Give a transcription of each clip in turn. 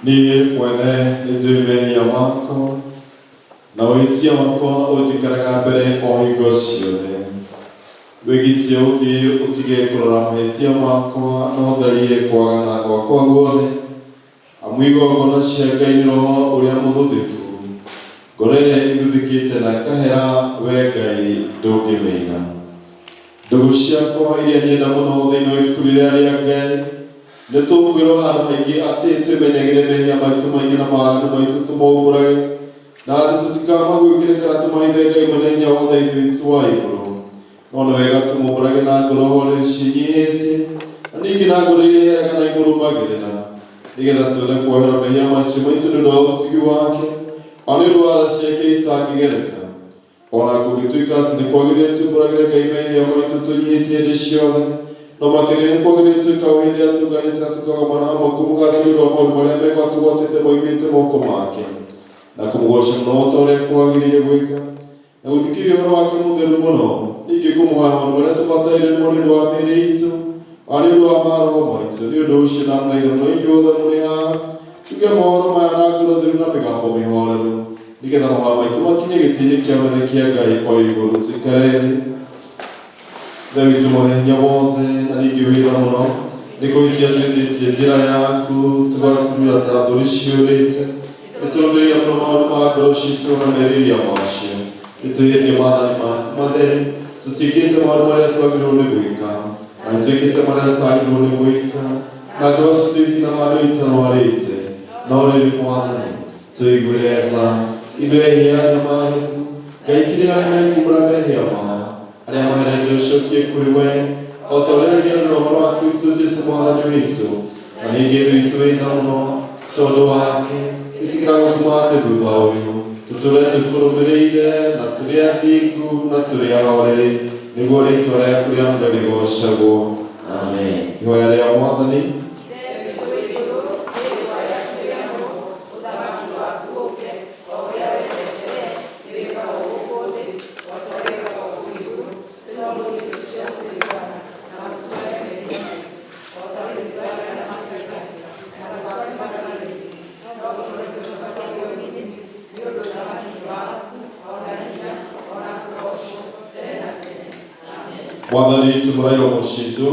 Niĩ mwene nĩnjũĩ wako na ũhĩtia wakwa ũnjikaraga mbere o hingo ciothe. Wĩgitie ũthiĩ ũtige kũrora mahĩtia makwa na ũtharie kwagana gwakwa guothe, amu igongona cia Ngai nĩ roho ũrĩa mũthũthĩku, ngoro ĩrĩa ĩthuthĩkĩte na ĩkahera we Ngai ndũngĩmĩiga. Ndũgũ ciakwa iria nyenda mũno thĩinĩ wa ibuku rĩrĩa rĩa Ngai, nĩtũkwĩrwo handũ haingĩ atĩ twĩmenyagĩre mehia maitũ maingĩ na mawaganu maitũ tũmombũrage, na atĩ tũtikamagwĩkĩre kana tũmaithe Ngai mwene hinya wothe ithuĩ witũ wa igũrũ. No nĩ wega tũmombũrage na ngoro horeri cinyihĩtie, na ningĩ na ngoro iria iheraga na imũrũmagĩrĩra, nĩgetha tuone kuohera mehia macio maitũ nĩ ũndũ wa ũtigi wake, ona nĩ ũndũ wa tha ciake itangĩgereka. Ona kũngĩtuĩka atĩ nĩ kwagĩrĩire tumbũragĩre Ngai mehia maitũ tũnyihĩtie hĩndĩ ciothe, no makĩria nĩ kwagĩrĩire tuĩka hĩndĩ ĩrĩa tũnganĩte na tũkagomana hamwe kũmũgatha nĩ ũndũ wa maũndũ marĩa mega tũgwatĩte moimĩte moko make, na kũmũgoca mũno ta ũrĩa kwagĩrĩire gwĩka, na gũthikĩrĩria ũhoro wake mũtheru mũno, ningĩ kũmũhoya maũndũ marĩa tũbataire nĩ ũndũ wa mĩĩrĩ itũ, ona nĩ ũndũ wa maroho maitũ. Nĩ ũndũ ũcio na mũno inyuothe mũrĩ haha, tuge mohoro maya na ngoro theru na mĩgambo mĩhoreru, nĩgetha mahoya maitũ makinye gĩtĩ-inĩ kĩa ũnene kĩa Ngai o igũrũ. Tũikare thĩ. Ngai witũ mwene hinya wothe na ningĩ wĩra mũno, nĩ kũhikia twĩtĩtie njĩra yaku, tũgatumĩra ta mbũri ciũrĩte, nĩtũrũmĩrĩire mũno maũndũ ma ngoro citũ na merirĩria macio, nĩtwĩhĩtie maathani maku matheru, tũtiĩkĩte maũndũ marĩa twagĩrĩirwo nĩ gwĩka, na nĩtwĩkĩte marĩa tũtagĩrĩirwo nĩ gwĩka, na ngoro citũ itina handũ itarwarĩte. No rĩrĩ Mwathani, tũiguĩre tha, ithuĩ ehia anyamareku, Ngai kirĩra arĩa mekumbũra mehia mao, arĩa maheretwo ũcokie kũrĩ we, o ta ũrĩa rĩrĩa na ũhoro wa Kristo Jesũ Mwathani witũ, na ningĩ ithuĩ twĩna mũno tondũ wake, itigĩra gũtũma atĩ thutha ũyũ tũtũũre tũkũrũmĩrĩire na tũrĩ athingu na tũrĩ ahoreri, nĩguo rĩĩtwa rĩaku rĩamũre rĩgocagwo. Amen. Ihoya rĩa Mwathani. Mwathani tũmũraira mũcitũ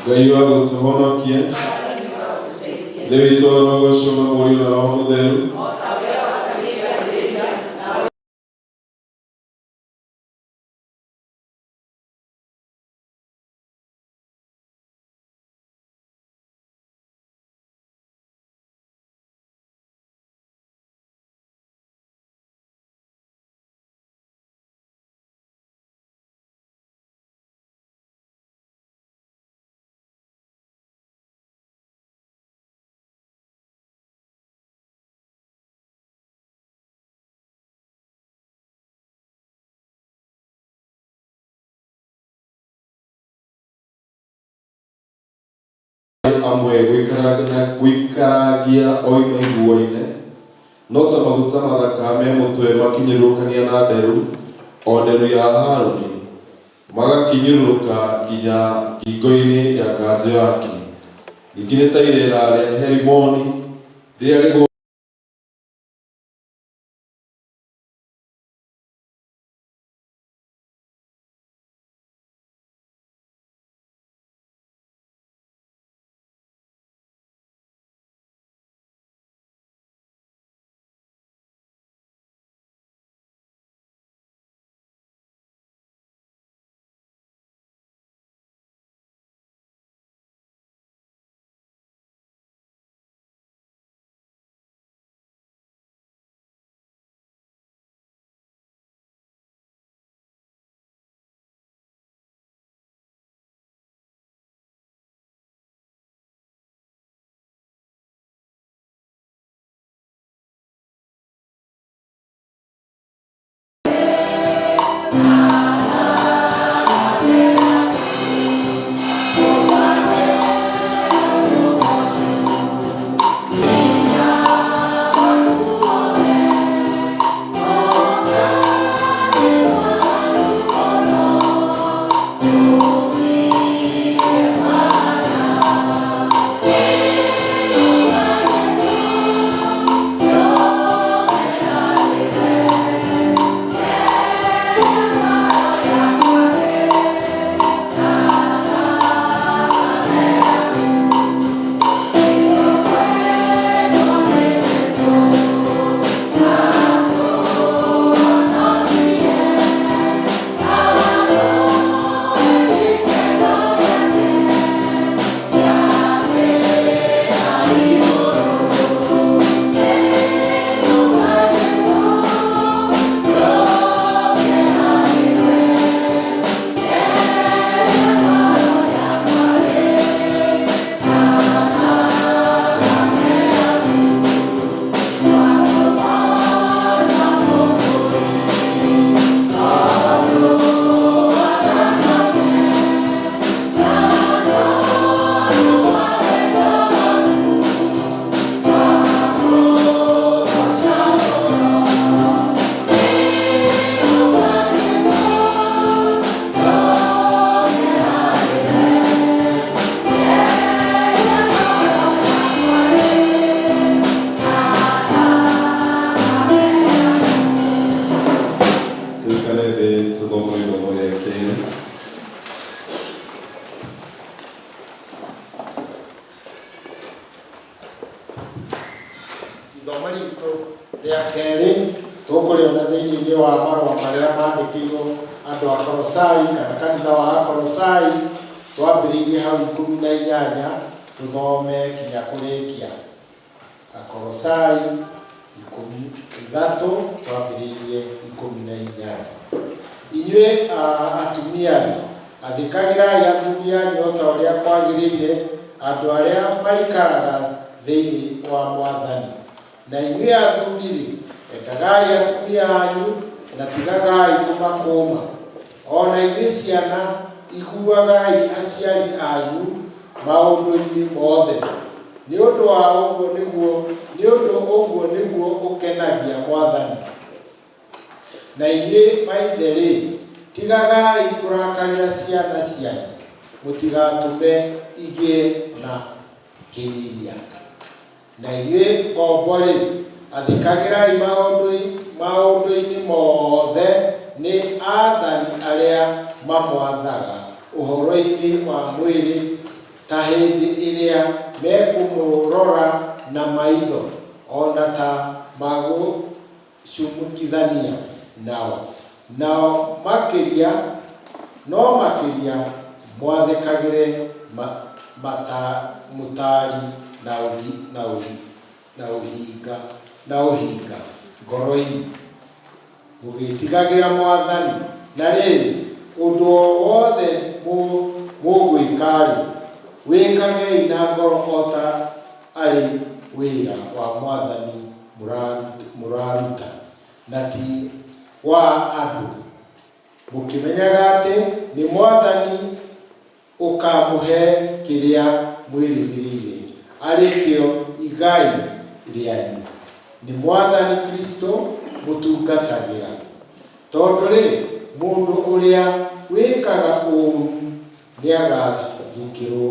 Ngai wa gũtũhonokia nĩ witũ ũrogocwo na Mũriũ na Roho Mũtheru amwe gwĩkaragia oima iguoine no ta maguta mathaka me mũtwe makinyũrũkania na nderu o nderu ya Harũni magakinyũrũka nginya ngingo-inĩ ya kanjũ yake. Ningĩ nĩ ta irera rĩa Herimoni rĩrĩa rĩgũ Ithoma ritũ rĩa kerĩ tũkũrĩona thĩinĩ wa marũa marĩa mandĩkĩirwo andũ a Kolosai kana kanitha wa Kolosai twambĩrĩirie hau 18 tũthome kinya kũrĩkia. Kolosai 3 twambĩrĩirie 18. Inyuĩ atumia athikagĩrai athuri anyu o ta ũrĩa kwagĩrĩire andũ arĩa maikaraga thĩinĩ wa Mwathani. Na inyuĩ athuri endagai atumia anyu na tigagai kũmakũma. O na inyuĩ ciana iguagai aciari anyu maũndũ-inĩ mothe. Nĩ ũndũ ũguo nĩguo ũkenagia Mwathani. Na inyuĩ maithe-rĩ, tigagai kũrakarĩra ciana cianyu, mũtigatũme igĩe na kĩriria. Na inyuĩ ngombo-rĩ, athikagĩrai maũndũ-inĩ mothe nĩ aathani arĩa mamwathaga ũhoro-inĩ wa mwĩrĩ ta hĩndĩ ĩrĩa mekũmũrora na maitho ona ta magũcumũkithania nao makĩria mwathĩkagĩre mũtari na ũhinga ngoro-inĩ mũgĩtigagĩra Mwathani. Na rĩrĩ, ũndũ o wothe mũgwĩka-rĩ, wĩkagei na ngoro o ta arĩ wĩra wa Mwathani mũraruta na ti wa andũ, mũkĩmenyaga atĩ nĩ Mwathani ũkamũhe kĩrĩa mwĩrĩgĩrĩire arĩkĩo igai rĩanyu. Nĩ Mwathani Kristo mũtungatagĩra. Tondũ-rĩ, mũndũ ũrĩa wĩkaga ũũru nĩagathukĩrwo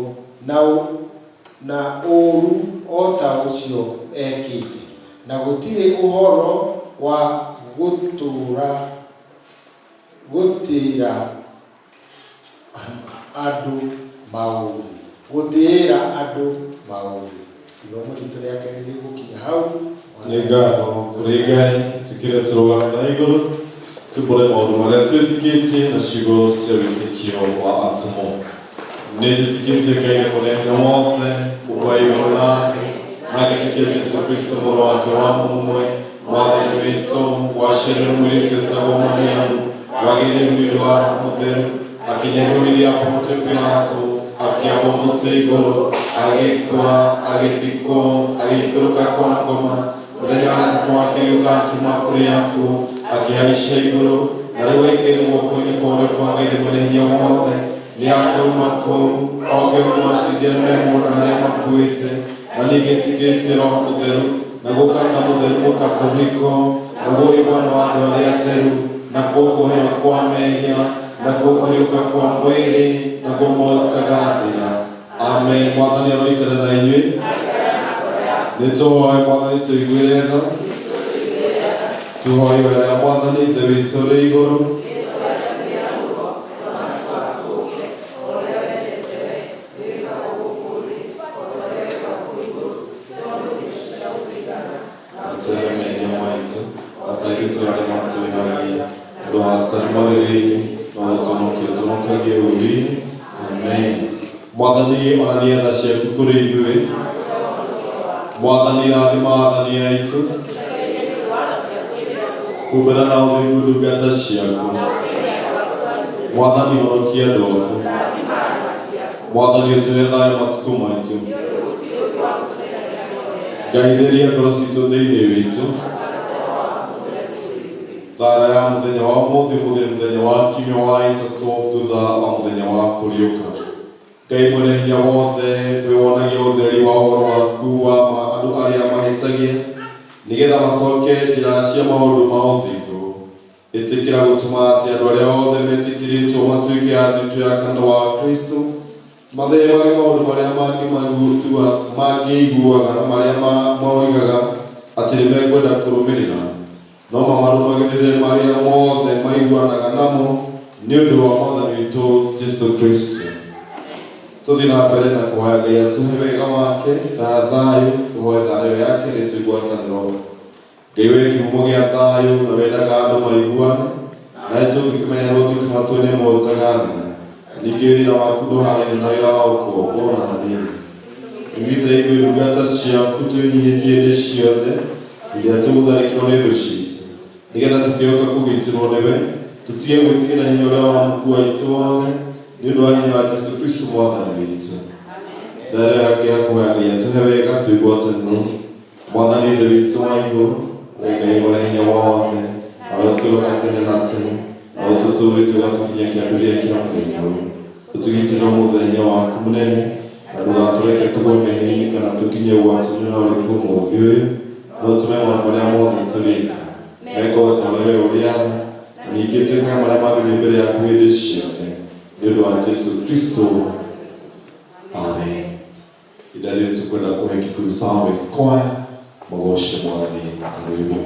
na ũũru o ta ũcio ekĩte, na gũtirĩ ũhoro wa gũtĩĩra andũ maũthĩ. Ithomo ritũ rĩa kerĩ rĩgũkinya hau. Nĩ ngatho kũrĩ Ngai, tũkĩre tũrũgame na igũrũ tũmbũre maũndũ marĩa twĩtĩkĩtie na ciugo cia wĩtĩkio wa atũmwo. Nĩ njĩtĩkĩtie Ngai nĩ mũnene wothe, Mũmbi wa igũrũ na thĩ, na ngetĩkia Jesũ Kristo mũrũ wake wa mũmwe, Mwathani witũ, waciarĩirwo mwĩrĩ wĩtagwo Mariamu, wagĩrĩirwo nĩ ũndũ wa Roho Mũtheru, akĩnyarirwo Pontio Pilato, akĩambwo mũtĩ igũrũ, agĩkua, agĩthikwo, agĩikũrũka kwa ngoma, mũthenya wa gatatũ akĩriũka akiuma kũrĩ akuũ, akĩhaica igũrũ, na rĩu aikare guoko-inĩ kwa ũrĩo kwa Ngai Mwene-Hinya-Wothe. Nĩ akoima kũu oke gũcirĩra mehia na arĩa makuĩte, na ningĩ njĩtĩkĩtie Roho Mũtheru, na gũkana mũtheru mũkatholiki, na ũiguano wa andũ arĩa atheru, na kũhĩrwo kwa mehia, na kũriũka kwa mwĩrĩ, na kũmũtaganĩra. Amen. Mwathani aroikara na inyuĩ. Nĩtũhoe Mwathani tũiguĩre tha. Tũhoe wega Mwathani Ithe witũ ũrĩ igũrũ. Mwathani onania tha ciaku kũrĩ ithuĩ. Mwathani rathima athani aitũ. Humbĩra na ũthingu ndungata ciaku. Mwathani honokia andũ aku. Mwathani ũtũhe thayũ matukũ maitũ. Ngai theria ngoro citũ thĩinĩ witũ. Thara ya mũthenya wa ũmũthĩ mũthenya wa kiumia wa ĩtatũ thutha wa mũthenya wa kũriũka. Ngai Mwene-Hinya-Wothe, we wonagia ũtheri wa ũhoro waku wa andũ arĩa mahĩtagia, nĩgetha macoke njĩra cia maũndũ ma ũthingu. Ĩtĩkĩra gũtũma atĩ andũ arĩa othe metĩkĩrĩtwo matuĩke athuthu ya kanda wa Kristo, mathemage maũndũ marĩa mangĩiguaga na marĩa moigaga atĩ nĩ mekwenda kũrũmĩrĩra, no mamarũmagĩrĩre marĩa mothe maiguanaga namo nĩ ũndũ wa Mwathani witũ Jesũ Kristo. Tũthiĩ na mbere na kũhoya Ngai atũhe wega wake na thayũ, tũhoe thayũ yake nĩ tũigwatanĩro. Ngai we kĩhumo gĩa thayũ na wendaga andũ maiguane, na tũngĩkĩmenya nĩ ũngĩtũma tuone mũtaganĩra. Ningĩ wĩra waku ndũhanaine na wĩra wa ũkombo na hanini. Igitĩra ithuĩ ndungata ciaku twĩnyihĩtie hĩndĩ ciothe rĩrĩa tũgũtharĩkĩrwo nĩ thũ citũ, nĩgetha tũkĩoka kũgitĩrwo nĩwe, tũtige gwĩtigĩra hinya ũrĩa wa mũkua witũ wothe, nĩ ũndũ wa hinya wa Jesũ Kristo Mwathani witũ. Thayũ yake akũhoya Ngai atũhe wega twĩgwatanĩro. Mwathani Ithe witũ wa igũrũ, we Ngai Mwene-Hinya-Wothe, nawe ũtũroga tene na tene, nawe ũtũtũũrĩte ũgatũkinyia kĩambĩrĩria kĩa mũthenya ũyũ. Ũtũgitĩre mũthenya waku mũnene, na ndũgatũreke tũgwe mehia-inĩ kana tũkinye ũgwati-inĩ na ũrĩkũ ũmũthĩ ũyũ, no ũtũme maũndũ marĩa mothe tũrĩka mekwo ta we ũrĩaga, na ningĩ twĩkaga marĩa magĩrĩire mbere yaku hĩndĩ ciothe, nĩ ũndũ wa Jesũ Kristo. Amen. Ihinda rĩrĩ tũkwenda kũhe Kikuyu Psalmist Choir magoce Mwathani na rwĩmbo.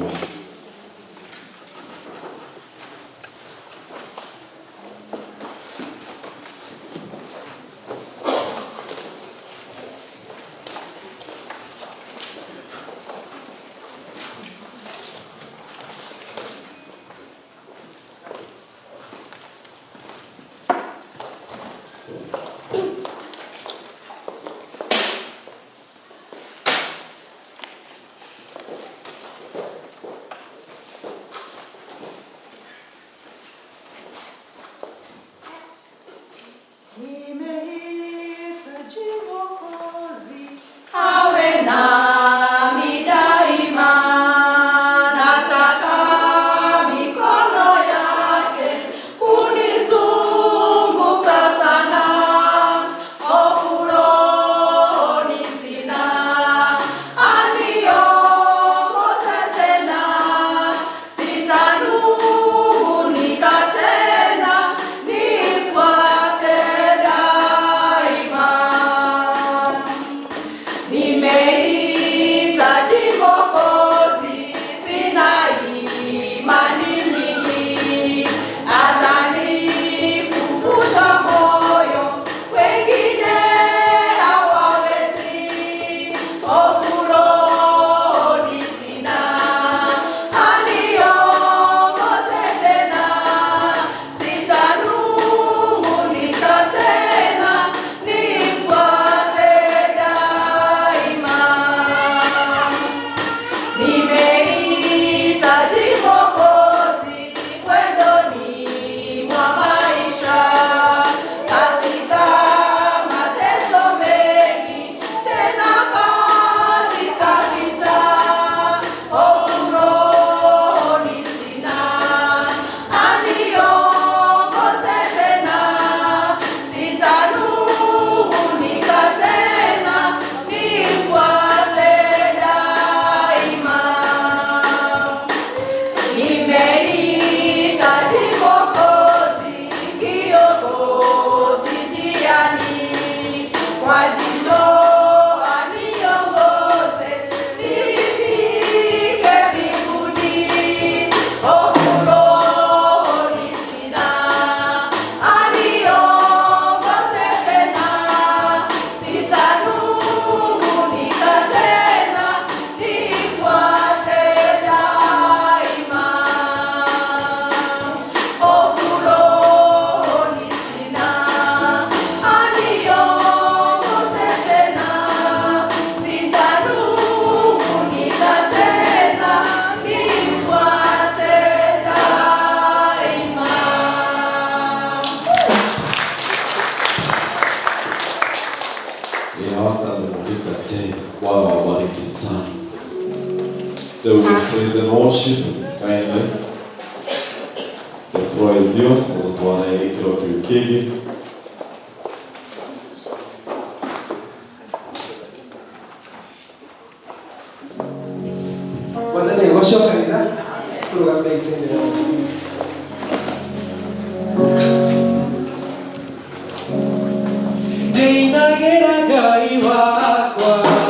They will praise and worship kindly. The floor is yours. Mutatuana elekero kiukigi. Wadane gosho kanida. Turugambe itende. Deina gera gaiwa kwa.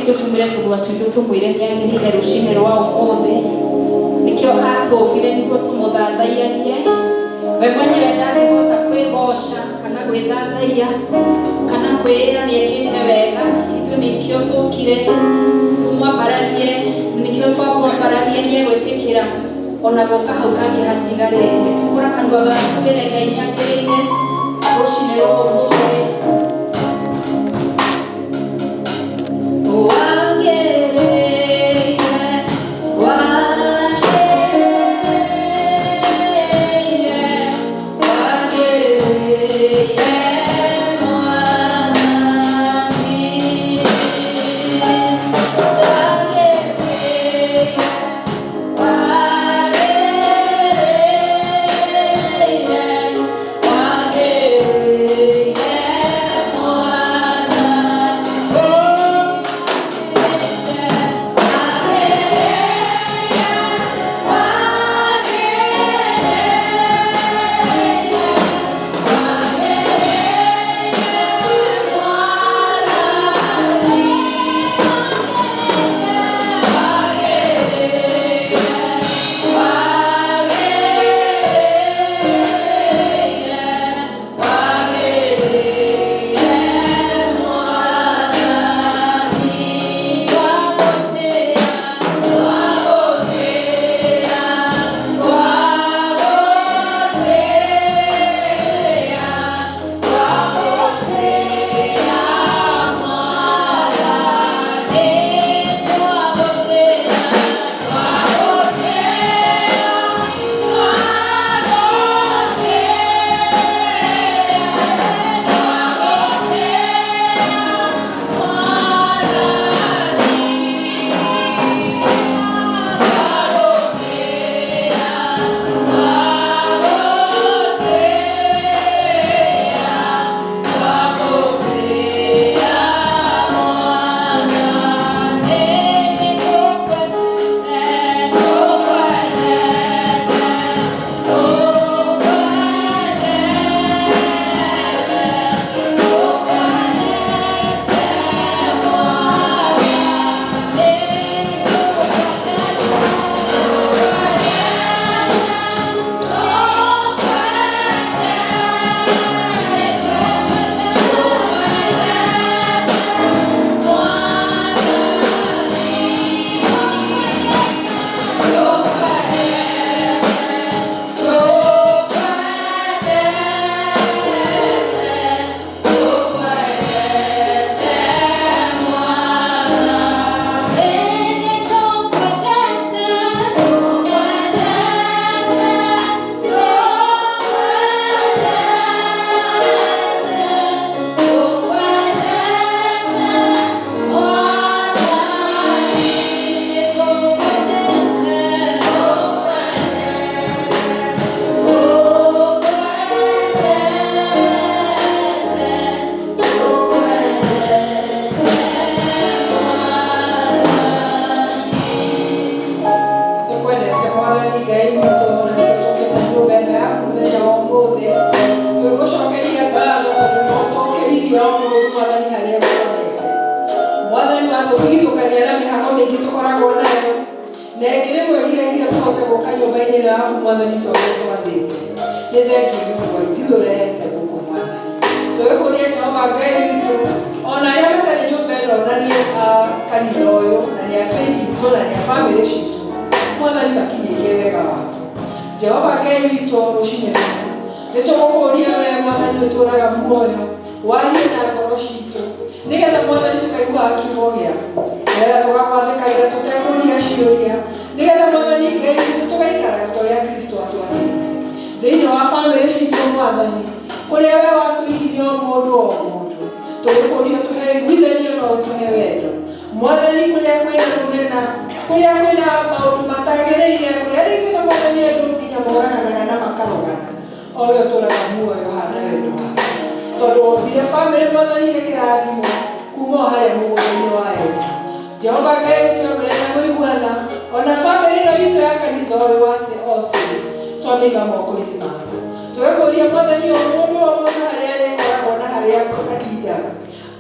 tutumire tugwa tuitũ tũmwĩre nĩagĩrĩire rũcinĩ rwa ũmũthĩ nĩkĩo atũmbire nĩguo tũmũthathaianie we mwenyewe ndangĩhota kwĩgoca kana gwĩthathaia kana kwĩĩra nĩekĩte wega ithuĩ nĩkĩo tũkire tũmwambararie nĩkĩo twamwambararie nĩegwĩtĩkĩra ona gũka hau hangĩ hatigarĩte tũkũra kanua gaku wĩre Ngai nĩagĩrĩire rũcinĩ rwa ũmũthĩ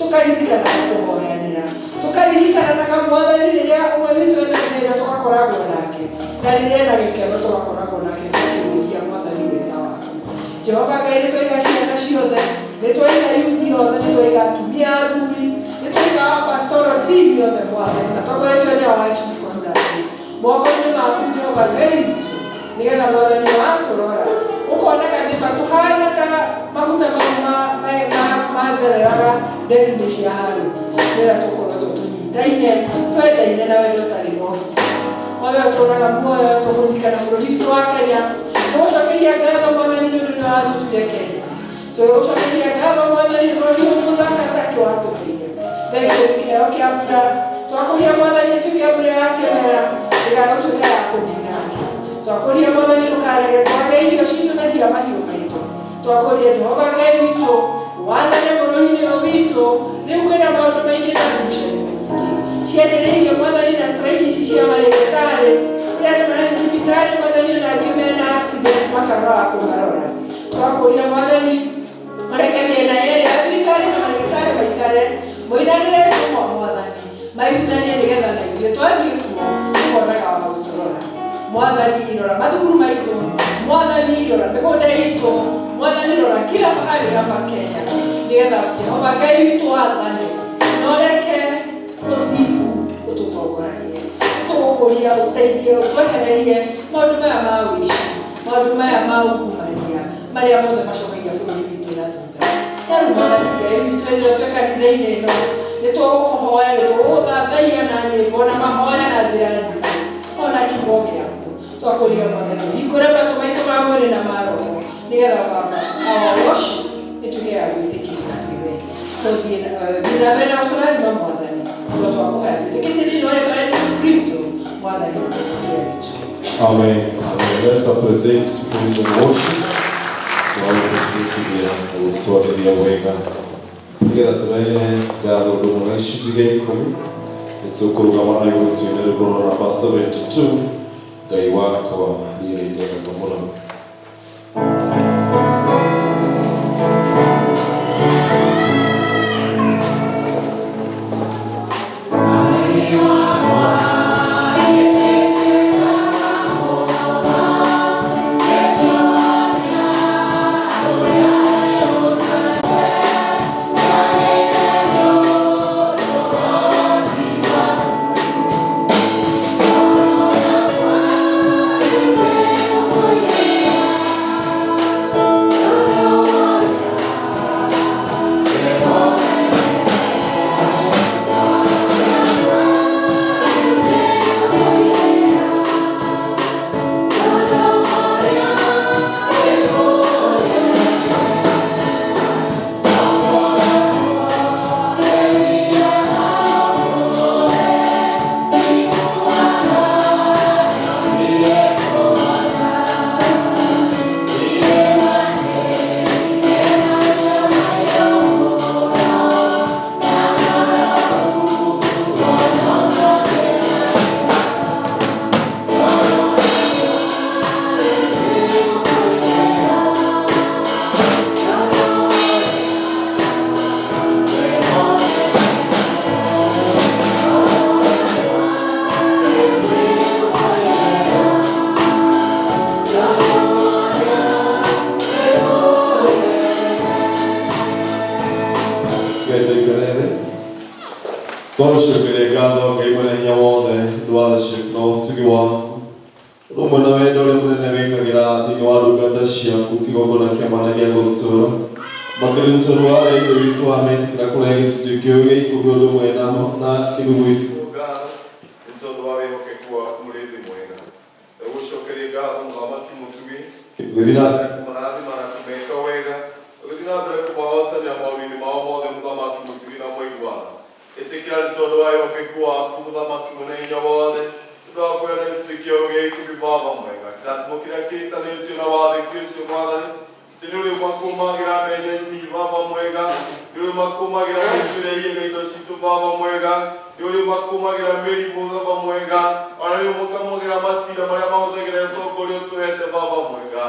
tukaririkana kũhoyanĩra, tukaririkana na Mwathani rĩrĩa ũmwe witũ ena thĩna tũgakoragwo nake, na rĩrĩa ena gĩkeno tũgakoragwo nake tũkĩũria Mwathani wĩra waku. Jehova Ngai, nĩtwaiga ciana ciothe, nĩtwaiga yuthi yothe, nĩtwaiga atumia athuri, nĩtwaiga pastoral team yothe Mwathani, na twakoretwo nĩ awachibu kondasi moko-inĩ maku Jehova Ngai witũ, nĩgetha Mwathani watũrora ũkonaga nĩma tũhana ta maguta mathereraga nderu-inĩ cia Harũni, nĩgetha tũkorwo tũnyitaine, twendaine na wendo ũtarĩ na ũhinga. Wee ũtũũraga muoyo, tũkũririkana bũrũri witũ wa Kenya, tũgũcokeria ngatho Mwathani nĩ ũndũ nĩ watũtuire Kenyans, tũgũcokeria ngatho Mwathani bũrũri ũyũ mũthaka ũrĩa watũheire. Thengiũ nĩ kĩheo kĩa mbura, twakũria Mwathani ĩtuĩke mbura ya kĩmera, ĩgagũtuĩka ya kũnina andũ. Twakũria Mwathani ndũkareke twage irio citũ na cia mahiũ maitũ. Twakũria Jehova Ngai witũ, wathane bũrũri-inĩ ũyũ witũ, rĩu kwĩna maũndũ maingĩ na ngucanio nyingĩ cianĩrĩirio Mwathani na strike ici cia marĩgĩtarĩ, kũrĩa andũ marĩ thibitarĩ Mwathani ona angĩ mena accidents makaga wa kũmarora. Twakũria Mwathani mareke mĩena yerĩ ya thirikari na marĩgĩtarĩ maikare moiranĩre ũmwe Mwathani, maiguithanie nĩgetha na ithuĩ twathiĩ kuo tũkonaga wa gũtũrora. Mwathani rora mathukuru maitũ, Mwathani rora mĩgũnda itũ, Mwathani rora kila mahali hapa Kenya, nĩgetha Jehova Ngai witũ wathane na ũreke ũthiũ ũtũtongoranie, tũgũkũria, ũteithie, ũtwehererie maũndũ maya ma ũici, maũndũ maya ma ungumania marĩa mothe macokagia bũrũri witũ na thutha. Na rĩu Mwathani Ngai witũ ĩno twĩ kanitha-inĩ ĩno nĩtũgũkũhoya, nĩtũgũgũthathaiya na nyĩmbo na mahoya na njĩra nyingĩ ona kiugo gĩaku. Twakũria Mwathani hingũre matũ maitũ ma mwĩrĩ na ma roho, nĩgetha Baba our worship ĩtuĩke ya gwĩtĩkĩrĩka nĩ we. Tũthiĩ na mbere na ũtũrathima Mwathani, tondũ twakũhoya twĩtĩkĩtie thĩinĩ wa rĩĩtwa rĩa Jesũ Kristo Mwathani mũtongoria witũ. Amen. Amen. Let's present praise and worship. Waweze kutulia na gũtwarĩria wega, nĩgetha tũrehe ngatho ũndũ ũmwe na gĩcunjĩ gĩa 10 nĩtũkũrũgama na igũrũ tuinĩre rũgano namba 72 Ngai wakwa niĩ nĩnjengaga mũno. Twagucokeria ngatho Ngai mũthenya wothe nĩ wa na ũtugi waku, rũmwe na wendo ũrĩa mũnene wĩkagĩra thĩinĩ wa ndungata ciaku kĩgongona kĩa mana gĩa gũtũũra. Makĩria nĩ tondũ wa wendo witũ wametĩkĩra kũrehe gĩcunjĩ kĩu gĩa 10 ũndũ ũmwe na kĩrugũithio ngatho nĩ tondũ wa wĩhokeku waku mũrĩithi mwega. Twagucokeria ngatho mũthamaki mũtugi gũthiĩ na mbere kũmarathima na kũmeka wega, gũthiĩ na mbere kũmahotania maũndũ-inĩ mao mothe mũthamaki mũtugi na mũiguana. Ĩtĩkĩra nĩ tondũ wa wĩhokeku waku mũthamaki mũnene wothe, tũrakwĩra gĩcunjĩ kĩu gĩa 10 Baba mwega, kĩrathimo kĩrĩa kĩrĩtanĩtio na wathĩki ũcio Mwathani, atĩ nĩ ũrĩmakũmagĩra menya-inĩ Baba mwega, nĩ ũrĩmakũmagĩra mĩtũrĩire indo citũ Baba mwega, nĩ ũrĩmakũmagĩra mĩrimũ Baba mwega, ona nĩ ũrĩmakũmagĩra macira marĩa mahũthagĩra ũtongoria ũtũhete Baba mwega.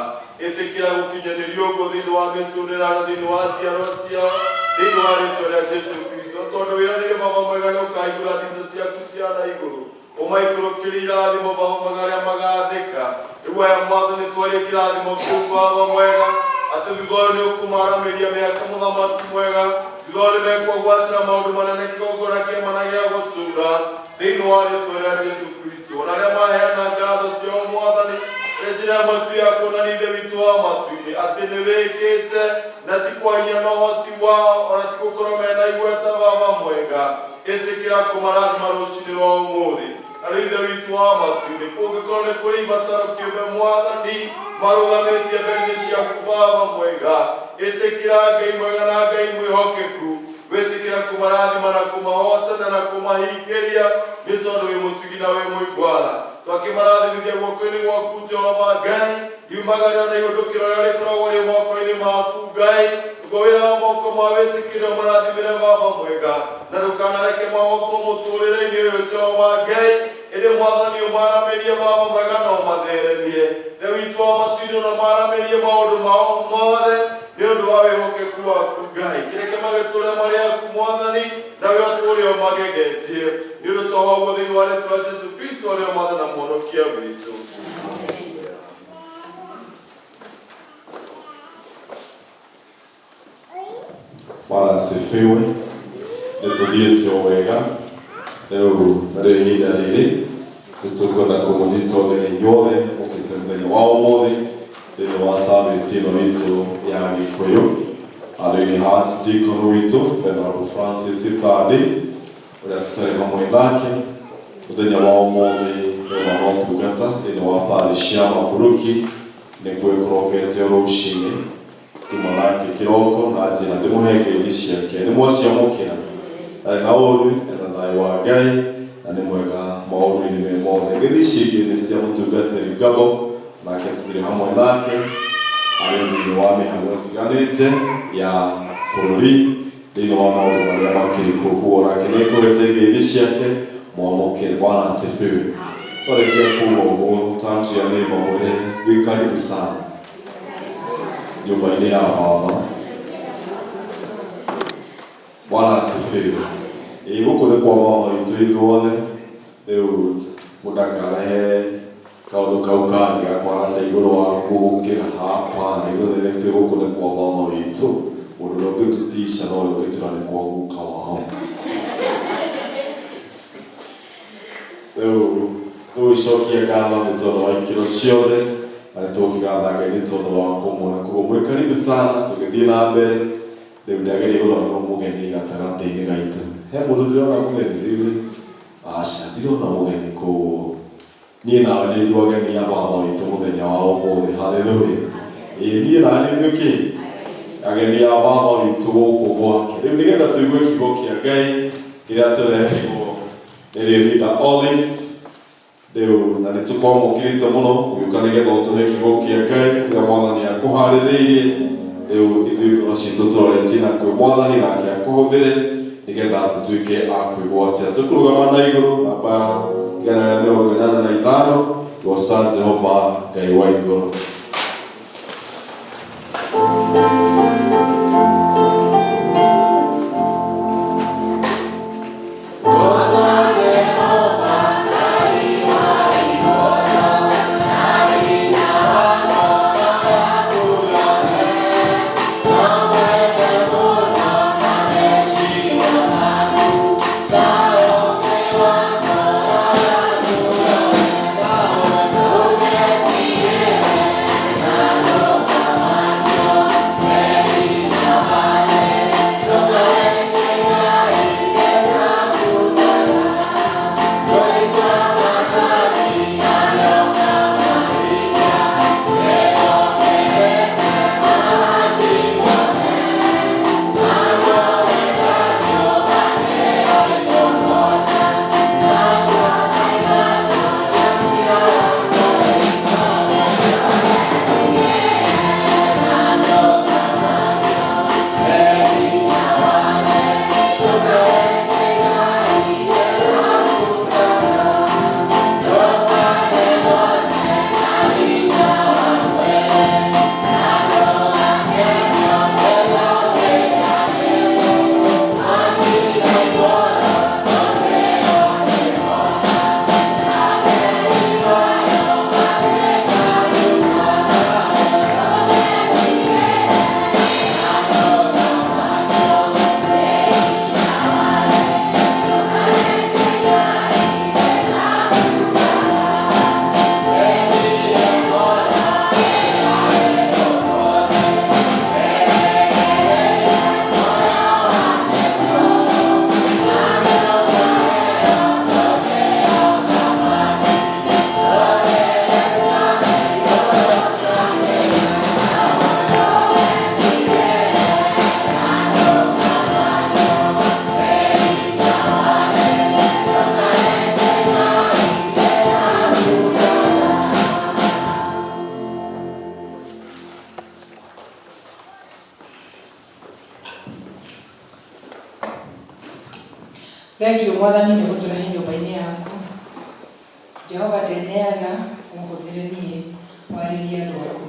Ĩtĩkĩra gũkinyanĩria ũguo thĩinĩ wa mĩtũrĩre na thĩinĩ wa njiarwa ciao, thĩinĩ wa rĩĩtwa rĩa Jesũ Kristo tondu wira ni baba mwega ni ukaigura ndica ciaku cia na iguru umaikũrũkĩria irathimo baba mwega arĩa magathĩka rĩu aya Mwathani nĩ twaria kĩrathimo kĩu baba mwega atĩ thutha ũyũ nĩ ũkũmaramĩria mĩaka mũthamaki mwega thutha ũyũ nĩmekũgwatĩra maũndũ manene kĩgongona kĩa mana gĩa gũtũũra thĩinĩ wa rĩĩtwa rĩa Jesũ Kristo ona arĩa maheana ngatho ciao Mwathani nĩ njĩra ya matu ya kuonania Ithe witũ wa matu-inĩ atĩ nĩ wĩkĩte na ti kwaria na ũhoti wao ona ti gũkorwo mena igweta baba mwega ĩtĩkĩra kũmarathima rũciinĩ rwa ũmũthĩ arĩ Ithe witũ wa matu-inĩ kũngĩkorwo nĩ kũrĩ ibataro kĩũmbe Mwathani marũgamĩtie mbere-inĩ ciaku baba mwega ĩtĩkĩra Ngai mwega na Ngai mwĩhokeku wĩtĩkĩra kũmarathima na kũmahotana na kũmahingĩria nĩ tondũ wĩ mũtugi na wĩ mũigwatha twakĩmarathimithia guoko-inĩ gwaku Jehova Ngai riumagarĩra na ihũndũkĩro rĩrĩa rĩkoragwo rĩ moko-inĩ maku Ngai ngo wĩra wa moko ma wĩtĩkĩrio marathimĩre baba mwega na ndũkanareke mahotwo mũtũrĩre-inĩ ũyũ Jehova Ngai ĩrĩ Mwathani ũmaramĩrie baba mwega na ũmatheremie Ithe witũ wa matu-inĩ na maramĩrie maũndũ mao mothe nĩ ũndũ wa wĩhokeku waku Ngai kĩreke magĩtũũre marĩ aku Mwathani na we ũtũũre ũmagegetie nĩ ũndũ to ũguo thĩinĩ wa rĩĩtwa rĩa Jesũ Kristo arĩ o Mwathani na Mwonokia witũ. Bwana asifiwe. Nĩtũthiĩte o wega rĩu narĩo ihinda rĩrĩ nĩtũkwenda kũmũnyita ũgeni inyuothe mũkĩte mũthenya wa ũmũthĩ thĩinĩ wa service ĩno itũ ya Gĩkũyũ arĩ nĩ Archdeacon witũ Venerable Francis Thandi ũrĩa tũtarĩ hamwe nake mũthenya wa ũmũthĩ nĩ wa ũtungata thĩinĩ wa parish ya Makuruki nĩgwĩkorokete rũciinĩ tuma nake kĩroko na njĩra ndĩmũhe ngeithi ciake nĩmwaciamũkĩra arĩ na ũru na thayũ wa Ngai na nĩ mwega maũndũ-inĩ me mothe. Ngeithi cingĩ nĩ cia mũtungatĩri Ngabo nake tũtirĩ hamwe nake arĩ thĩinĩ wa mĩhang'o ĩtiganĩte ya bũrũri thĩinĩ wa maũndũ marĩa makĩrĩ kuo koguo nake nĩekũhete ngeithi ciake mwamũkĩre. Bwana asifiwe. Twarĩkia kuuga ũguo tantia neighbor mwĩre wĩ karibu sana nyumba-inĩ ya baba. Bwana asifiwe. Gũkũ nĩ kwa baba witũ ithuothe rĩu mũndakarehe kaũndũ kau kangĩ gakwarata igũrũ waku gũkĩra hapana ithuothe nĩtĩ gũkũ nĩ kwa baba witũ mũndũ ũrĩa ũngĩtũtica na ũrĩa ũngĩtwĩra nĩ kwa guka wao. Rĩu tũgĩcokia ngatho nĩ tondũ wa ikĩro ciothe na nĩtũkĩgatha Ngai nĩ tondũ wa kũmwona koguo mwĩ karibu sana tũgĩthiĩ na mbere. Rĩu ndĩageria gũthoma mũgeni gatagatĩ-inĩ gaitũ. He mũndũ ndĩrona mũgeni rĩu aca ndirona mũgeni koguo niĩ nawe nĩ ithuĩ ageni a baba witũ mũthenya wa ũmũthĩ. Haleluya. Niĩ nawe nĩ ithuĩ kĩ ageni a baba witũ gũkũ gwake. Rĩu nĩgetha tũigue kiugo kĩa Ngai kĩrĩa tũreherwo nĩ Reverend Olive rĩu na nĩtũkwamũkĩrĩte mũno gũgĩũka nĩgetha ũtũhe kiugo kĩa Ngai ũrĩa Mwathani akũharĩrĩirie. Rĩu ithuĩ ngoro citũ tũroretie na kwĩ Mwathani nake akũhũthĩre nĩgetha tũtuĩke a kwĩgwatĩra. Tũkũrũgama na igũrũ namba 185 goca Jehova Ngai wa igũrũ. Thank you. Thank you Mwathani nĩ gũtũrehe nyũmba-inĩ yaku. Jehova ndeneana ũmũhũthĩre niĩ warĩrie andũ aku.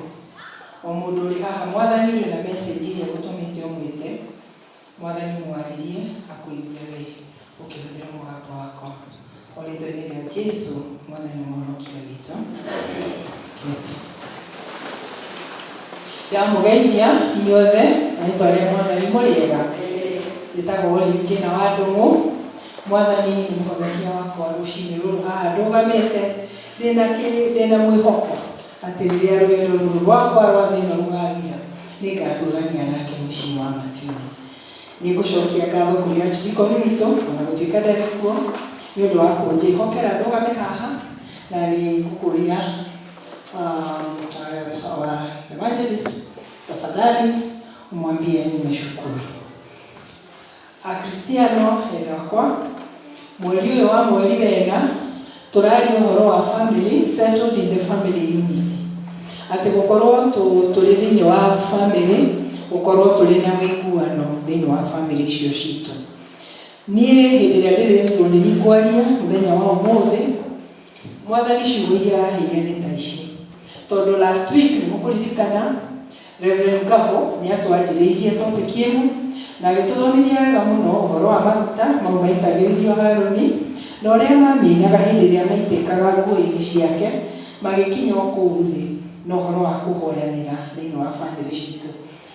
O mũndũ ũrĩ haha Mwathani ũrĩ na message ĩrĩa gũtũmĩte ũmwĩte. Mwathani mwarĩrie akũiguie we ũkĩhũthĩra mũgambo wakwa. O rĩĩtwa-inĩ rĩa Jesũ Mwathani mũhonokia witũ. Kĩoti. Ndamũgeithia inyuothe na rĩĩtwa rĩa Mwathani mũrĩega. Njĩtagwo Olive na wa Ndũng'ũ. Mwathani nĩ mũhonokia wakwa rũciinĩ rũrũ haha ndũgamĩte ndĩna mwĩhoko atĩ rĩrĩa rwendo rũrũ rwakwa rwa thĩĩna rũgathira nĩngatũũrania nake mũciĩ wa Matina. Nĩngũcokia ngatho kũrĩ anjirikoni witũ ona gũtuĩka ndarĩ kuo nĩ ũndũ wa kũnjĩhokera ndũgame haha, na nĩngũkũria evangelist tafadhali umwambie nimeshukuru. Akristiano wakwa, mweri ũyũ wa mweri wega tũraria ũhoro wa family, settled in the family unity. Atĩ gũkorwo tũrĩ thĩinĩ wa family, gũkorwo tũrĩ na wĩiguano thĩinĩ wa family icio citũ. Niĩ hĩndĩ ĩrĩa ndĩrĩrwo nĩ nikwaria mũthenya wa ũmũthĩ, Mwathani ciugo iria araheire nĩ ta ici. Tondũ last week nĩmũkũririkana Reverend Gavo nĩatwanjĩrĩirie topic ĩno na agĩtũthomithia wega mũno ũhoro wa maguta mau maitagĩrĩrio Harũni na ũrĩa mamĩinaga hĩndĩ ĩrĩa maitĩkaga nguo-inĩ ciake magĩkinya o kũu thĩ na ũhoro wa kũhoyanĩra thĩinĩ wa family citũ.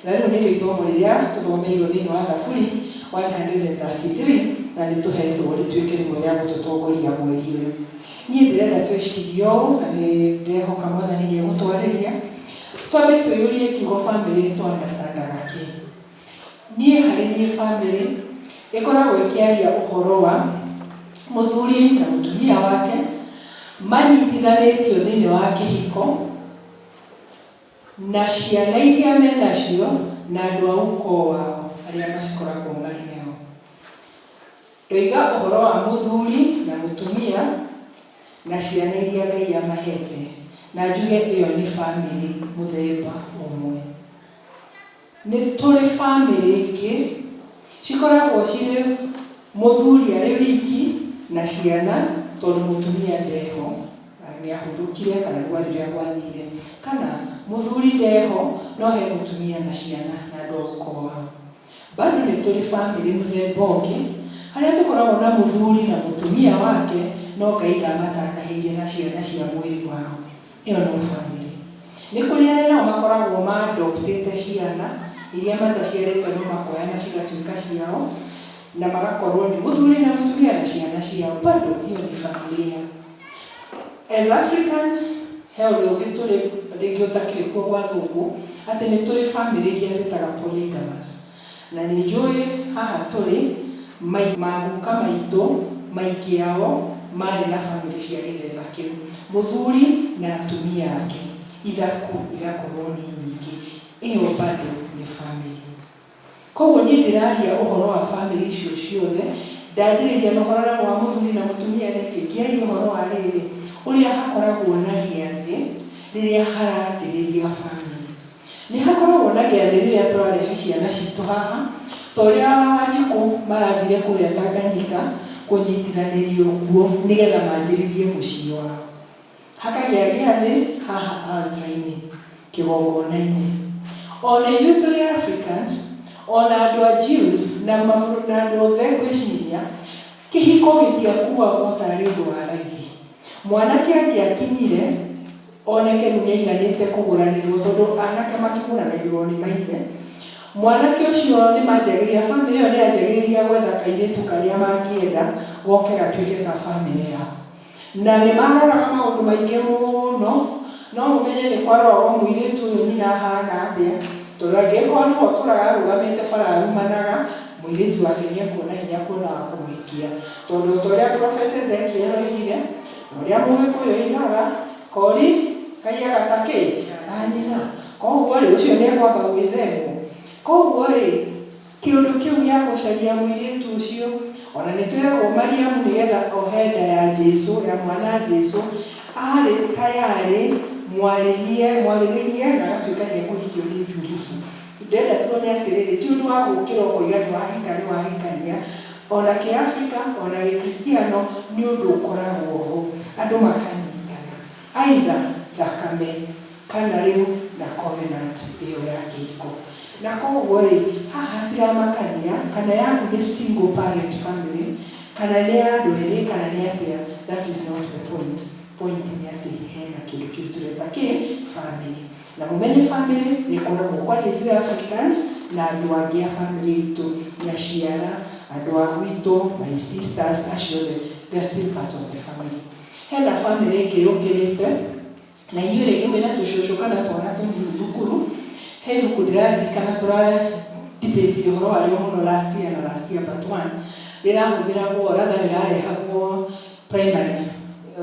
Na rĩu nĩrĩo ithomo rĩrĩa tũthomeirwo thĩinĩ wa Thaburi 133 na nĩtũhetwo rĩtuĩke rĩmwe rĩa gũtũtongoria mweri ũyũ. Niĩ ndĩrenda twĩcirie ũũ na nĩndĩrehoka Mwathani nĩegũtwarĩria twambe twĩyũrie kiugo family twandacandaga kĩ. Niĩ harĩ niĩ family ĩkoragwo ĩkĩaria ũhoro wa mũthuri na mũtumia wake manyitithanĩtio thĩinĩ wa kĩhiko na ciana iria menacio na andũ a ukoo wao arĩa macikoragwo marĩ hao. Ndoiga ũhoro wa mũthuri na mũtumia na ciana iria Ngai amahete na njuge ĩyo nĩ family mũthemba ũmwe. Nĩ tũrĩ family ingĩ cikoragwo cirĩ mũthuri arĩ wiki na ciana tondũ mũtumia ndeho nĩahurũkire kana gwathire gwathire, kana mũthuri ndeho no he mũtumia na ciana na andũ a ukoo wao. Bado nĩ tũrĩ family mũthemba ũngĩ harĩa tũkoragwo na mũthuri na mũtumia wake no Ngai ndamatangĩire na ciana cia mwĩrĩ wao. Ĩyo no family. Nĩ kũrĩ arĩa nao makoragwo ma-adoptĩte ciana iria mataciarĩte no makoya na cigatuĩka ciao na magakorwo nĩ mũthuri na mũtumia na ciana ciao. Bado hiyo ni familia. As Africans, he ũndũ ũngĩ tũrĩ rĩngĩ ũtakĩrĩ kuo gwa thũngũ atĩ nĩ tũrĩ family iria twĩtaga polygamous. Na nĩ njũĩ haha tũrĩ maguka maitũ maingĩ ao marĩ na family cia gĩthemba kĩu, mũthuri na atumia ake, ithaku igakorwo nĩ nyingĩ. Ĩyo bado nĩ family. Koguo niĩ ndĩraria ũhoro wa family icio ciothe, ndanjĩrĩria na ũhoro wa mũthuri na mũtumia nĩkĩ ngĩaria ũhoro wa rĩrĩ ũrĩa hakoragwo na gĩathĩ rĩrĩa haranjĩrĩria family. Nĩ hakoragwo na gĩathĩ rĩrĩa tũrarehe ciana citũ haha ta ũrĩa Wanjikũ marathire kũrĩa Tanganyika kũnyitithanĩrio kuo nĩgetha manjĩrĩrie mũciĩ wao. Hakagĩa gĩathĩ haha altar-inĩ kĩgongona-inĩ. Ona ithuĩ tũrĩ Africans, ona andũ a Jews na andũ othe ngwĩciria kĩhiko gĩtiakuagwo tarĩ ũndũ wa raithi. Mwanake angĩakinyire oneke rĩu nĩaiganĩte kũgũranĩrwo tondũ anake makĩgũranagĩrwo nĩ maithe. Mwanake ũcio nĩ manjagĩrĩria, family ĩyo nĩyanjagĩrĩria gwetha kairĩtu karĩa mangĩenda goke gatuĩke ka family yao. Na nĩ maroraga maũndũ maingĩ mũno, no ũmenye nĩ kwaroragwo mũirĩtu ũyũ nyina ahana atĩa, tondũ angĩkorwo nĩwe ũtũraga arũgamĩte bara arumanaga, mũirĩtu wake nĩekuona hinya kuonaga kũmũhikia. Tondũ ta ũrĩa Prophet Ezekiel oigire, ũrĩa Mũgĩkũyũ oigaga, kori kaiyaga ta kĩ ta nyina. Koguo rĩ ũcio nĩekwamba gwĩthemwo. Koguo rĩ kĩũndũ kĩu gĩa gũcaria mũirĩtu ũcio, ona nĩtwĩragwo Mariamu nĩgetha ohe nda ya Jesũ, ya mwana Jesũ, arĩ tayarĩ mwarĩrie na agatuĩka nĩekũhikio nĩ Jusufu. Ndĩrenda tuone atĩrĩrĩ, ti ũndũ wa gũkĩra ũkoiga nĩ wahikania, ona Kĩafrika ona Gĩkristiano nĩ ũndũ ũkoragwo ho, andũ makanyitana aidha thakame kana rĩu na covenant ĩyo ya kĩhiko. Na koguo rĩ, haha hatiramakania kana yaku nĩ single parent family kana nĩ ya andũ erĩ kana nĩ atĩa, that is not the point. Point nĩ atĩ hena kĩndũ kĩu tũreta family. Na mũmenye family nĩ koragwo kwa ithuĩ Africans na andũ angĩ a family itũ, nyaciara, andũ a gwitũ, my sisters, acio they are still part of the family. Hena family ĩngĩ yũkĩrĩte na inyuĩ rĩngĩ mwĩna tũcũcũ kana twana tũnini thukuru. He ibuku ndĩraririkana tũra-debate ũhoro warĩo mũno last year part 1, rĩrahũthĩragwo rather rĩrarehagwo primary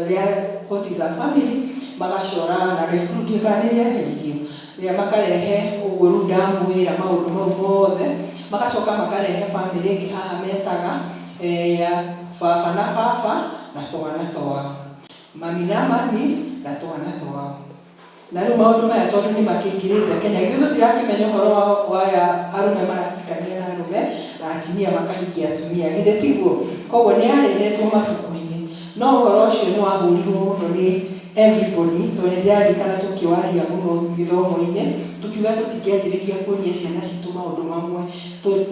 rĩa what is a family, magacora na refuge kanĩrĩaheririo rĩrĩa makarehe ũguo rĩu ndamwĩra maũndũ mau mothe, magacoka makarehe family ĩngĩ haha metaga ya baba na baba na twana twao, mami na mami na twana twao. Na rĩu maũndũ maya tondũ nĩ makĩingĩrĩte Kenya, githĩ tũtirakĩmenya ũhoro wa arũme marahikania na arũme na atumia makahikia atumia, githĩ tiguo? Koguo nĩ yarehetwo mabuku-inĩ, no ũhoro ũcio nĩ wahũrirwo mũno nĩ everybody, tondũ nĩ ndĩraririkana tũkĩwaria mũno gĩthomo-inĩ tukiuga tũtingĩanjĩrĩria kuonia ciana citũ maũndũ mamwe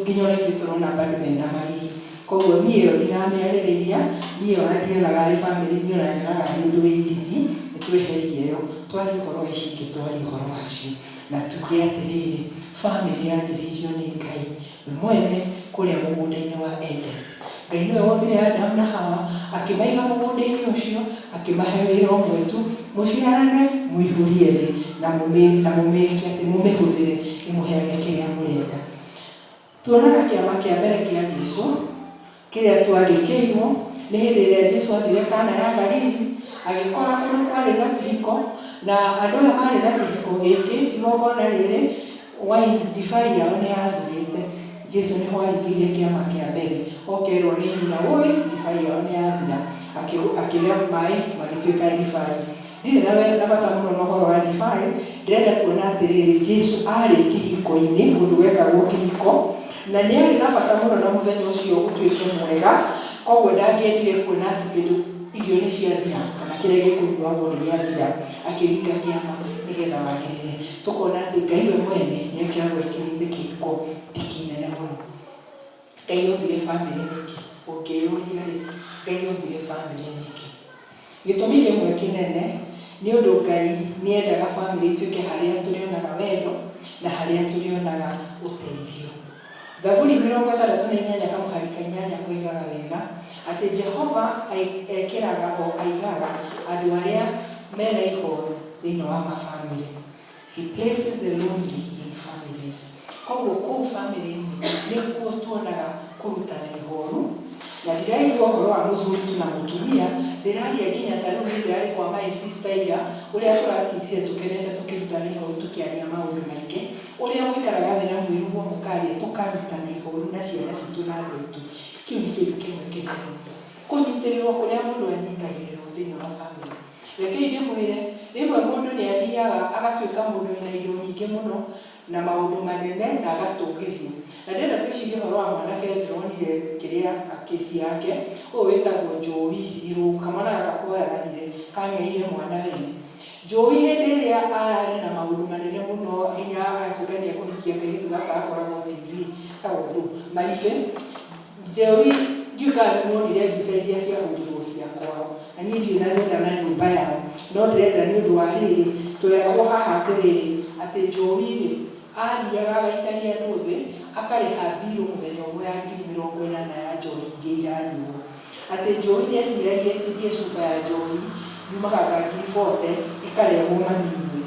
nginya ona ithuĩ tũrona bado mena marigi. Koguo niĩ ĩyo ndiramĩarĩrĩria, niĩ ona ndionaga arĩ family, niĩ ona nyonaga nĩ ũndũ wĩ ndithi, nĩtweherie ĩyo twarie ũhoro ici ingĩ, twarie ũhoro wacio na tuge atĩrĩrĩ, family yanjĩrĩirio nĩ Ngai we mwene kũrĩa mũgũnda-inĩ wa Eden. Ngai nĩwe wombire Adamu na Hawa, akĩmaiga mũgũnda-inĩ ũcio, akĩmahe wĩra ũmwe tu, mũciarane mũihũrie thĩ na mũmĩke atĩ mũmĩhũthĩre ĩmũheage kĩrĩa mũrenda. Tuonaga kĩama kĩa mbere kĩa Jesũ kĩrĩa twarĩkĩirwo nĩ hĩndĩ ĩrĩa Jesũ athire Kana ya Galili, agĩkora kũndũ kwarĩ na kĩhiko, na andũ aya marĩ na kĩhiko gĩkĩ igongona rĩrĩ wine divai yao nĩ yathirĩte. Jesũ nĩho aringĩire kĩama kĩa mbere, okerwo nĩ nyina ũĩ divai yao nĩ yathira, akĩrĩa maĩ magĩtuĩka divai. Ndirĩ na bata mũno na ũhoro wa divai, ndĩrenda kuona atĩrĩrĩ, Jesũ arĩ kĩhiko-inĩ, mũndũ wekagwo kĩhiko, na nĩ arĩ na bata mũno na mũthenya ũcio ũtuĩke mwega, koguo ndangĩendire kuona atĩ kĩndũ irio nĩ ciathira kana kĩrĩa gĩkũnyuagwo nĩ gĩathira, akĩringa kĩama nĩgetha wagĩrĩre. Tũkona atĩ Ngai we mwene nĩ ekĩragwo ekĩrĩte kĩhiko tikinene mũno. Ngai ombire family nĩkĩ? Ũngĩyũria rĩ, Ngai ombire family nĩkĩ? Gĩtũmi kĩmwe kĩnene nĩ ũndũ Ngai nĩ endaga family ituĩke harĩa tũrĩonaga wendo na harĩa tũrĩonaga ũteithio. Zaburi 68 kamũhari ka 8 koigaga wega atĩ Jehova ekĩraga o aigaga andũ arĩa mena ihoru thĩinĩ wa mafamily. He places the lonely in families. Koguo kũu family-inĩ nĩkuo tuonaga kũrutana ihoru, na ndĩraigua ũhoro wa mũthuri tu na mũtumia, ndĩraria nginya ta rĩu ndĩrarĩ kwa my sister ira ũrĩa tũratindire tũkenete tũkĩrutana ihoru tũkĩaria maũndũ maingĩ, ũrĩa mũikaraga thĩ na mwĩiguo mũkaria tũkarutana ihoru na ciana citũ na andũ aitũ. Kĩu nĩ kĩndũ kĩmwe kĩnene, kũnyitĩrĩrwo kũrĩa mũndũ anyitagĩrĩrwo thĩinĩ wa family. Reke ndĩmwĩre, rĩmwe mũndũ nĩ athiaga agatuĩka mũndũ wĩna indo nyingĩ mũno na maũndũ manene na agatũgĩrio. Na ndĩrenda twĩcirie ũhoro wa mwanake ndĩronire kĩrĩa kĩci yake, ũyũ wĩtagwo Joey Irũngũ, kamwana gaka koyaganire kang'eire mwana wene. Joey hĩndĩ ĩrĩa ararĩ na maũndũ manene mũno nginya agatuĩka nĩ ekũhikia kairĩtu gaka gakoragwo TV kaũndũ Maribe. Joey ndiuga nĩ muonire mbica iria ciahũrirwo cia kwao, na niĩ ndirĩ na thĩna na nyũmba yao, no ndĩrenda nĩ ũndũ wa rĩrĩ twĩragwo haha atĩrĩrĩ atĩ Joey rĩ athiaga agaikaria andũ thĩ akarĩha mbirũ mũthenya ũmwe ya 80,000 ya njohi iria iranyuo. Atĩ Joey nĩ eciragia etirie cuba ya njohi yumaga ka 40 ikarehwo maninwe,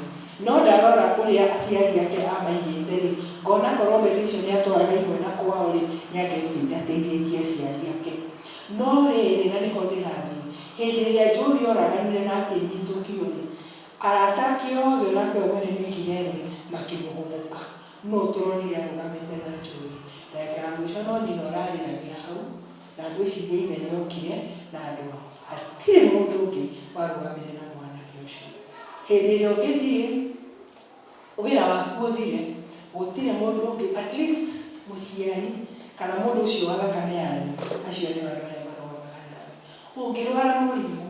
no ndarora kũrĩa aciari ake amaigĩte rĩ, ngona korwo mbeca icio nĩ atwaraga imwe na kwao rĩ, nĩ angeteithĩtie aciari ake. No rĩrĩ na nĩho ndĩrathiĩ, hĩndĩ ĩrĩa Joey oraganire na akĩnyitwo kĩũthĩ, arata ake othe onake mwene nĩ oigire rĩ makĩmũhũmũka, no tũronire arũgamĩte na Joey. Ndagĩka ya mũico no nyina ũrarĩragĩra hau, na ngwĩciria ithe nĩokire na andũ ao, hatirĩ mũndũ ũngĩ warũgamire na mwanake ũcio. Hĩndĩ ĩrĩa ũngĩthiĩ wĩra waku ũthire, gũtirĩ mũndũ ũngĩ, at least mũciari kana mũndũ ũcio wa thakame yanyu, acio nĩ arĩa marũaga nawe. Ũngĩrwara mũrimũ,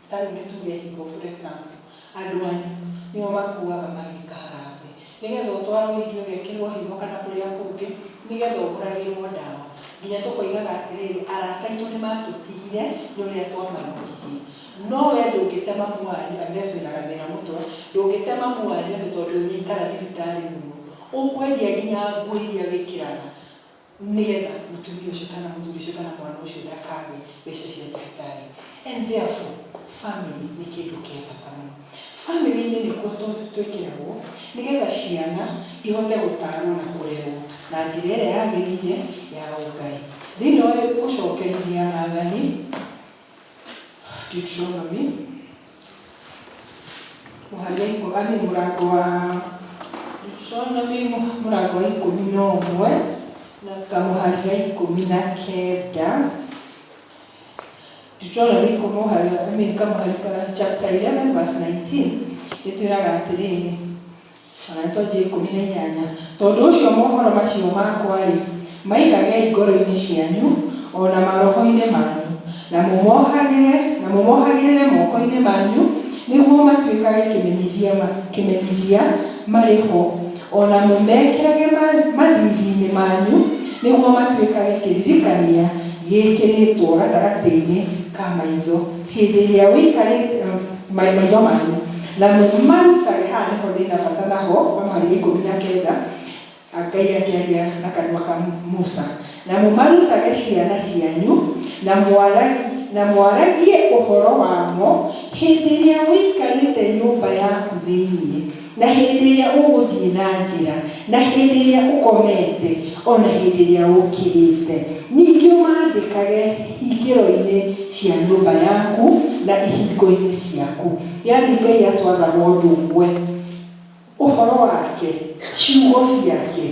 ta rĩu nĩ tuge hingo for example, andũ anyu nĩo makuaga magĩka harambĩ, nĩgetha ũtwarwo irio gekĩrwo higo kana kũrĩa kũngĩ, nĩgetha ũgũragĩrwo ndawa. Nginya tũkoigaga atĩrĩrĩ, arata aitũ nĩ matũtigire nĩ ũrĩa twamarokirie. No we ndũngĩte mamu wanyu, unless wĩna gathĩna mũtwe, ndũngĩte mamu wanyu atĩ tondũ ũnyikara thibitarĩ mũno. Ũkwendia nginya nguo iria wĩkĩraga nĩgetha mũtumia ũcio kana mũthuri ũcio kana mwana ũcio ndakage mbeca cia thibitarĩ. And therefore, family nĩ kĩndũ kĩa bata mũno. Family-inĩ nĩkuo twĩkĩragwo nĩgetha ciana ihote gũtarwo na kũrerwo na njĩra ĩrĩa yagĩrĩire ya Ngai. Thĩinĩ wa gũcokerithia Aathani, Deuteronomy, mũrango wa Deuteronomy mũrango wa 11 na kamũhari ga 19. Deuteronomy kamũhari ka chapter 11 verse 19 nĩtwĩraga atĩrĩrĩ, ona twanjie 18, tondũ ũcio mohoro macio makwa-rĩ, maigage ngoro-inĩ cianyu ona maroho-inĩ manyu, na mũmohagĩrĩre moko-inĩ manyu, nĩguo matuĩkage kĩmenyithia marĩ ho, ona mũmekĩrage mathithi-inĩ manyu, nĩguo matuĩkage kĩririkania gĩkĩrĩtwo gatagatĩ-inĩ ka maitho hĩndĩ ĩrĩa wĩikarĩte maitho manyu, na mũmarutage. Haha nĩho ndĩna bata naho, kamũhari 19, Ngai akĩaria na kanua ka Musa, na mũmarutage ciana cianyu na mwaragie ũhoro wamo hĩndĩ ĩrĩa wĩikarĩte nyũmba yaku thĩinĩ, na hĩndĩ ĩrĩa ũgũthiĩ na njĩra, na hĩndĩ ĩrĩa ũkomete, ona hĩndĩ ĩrĩa ũkĩrĩte. Ningĩ ũmandĩkage hingĩro-inĩ cia nyũmba yaku na ihingo-inĩ ciaku. Yaani Ngai atwathaga ũndũ ũmwe, ũhoro wake, ciugo ciake,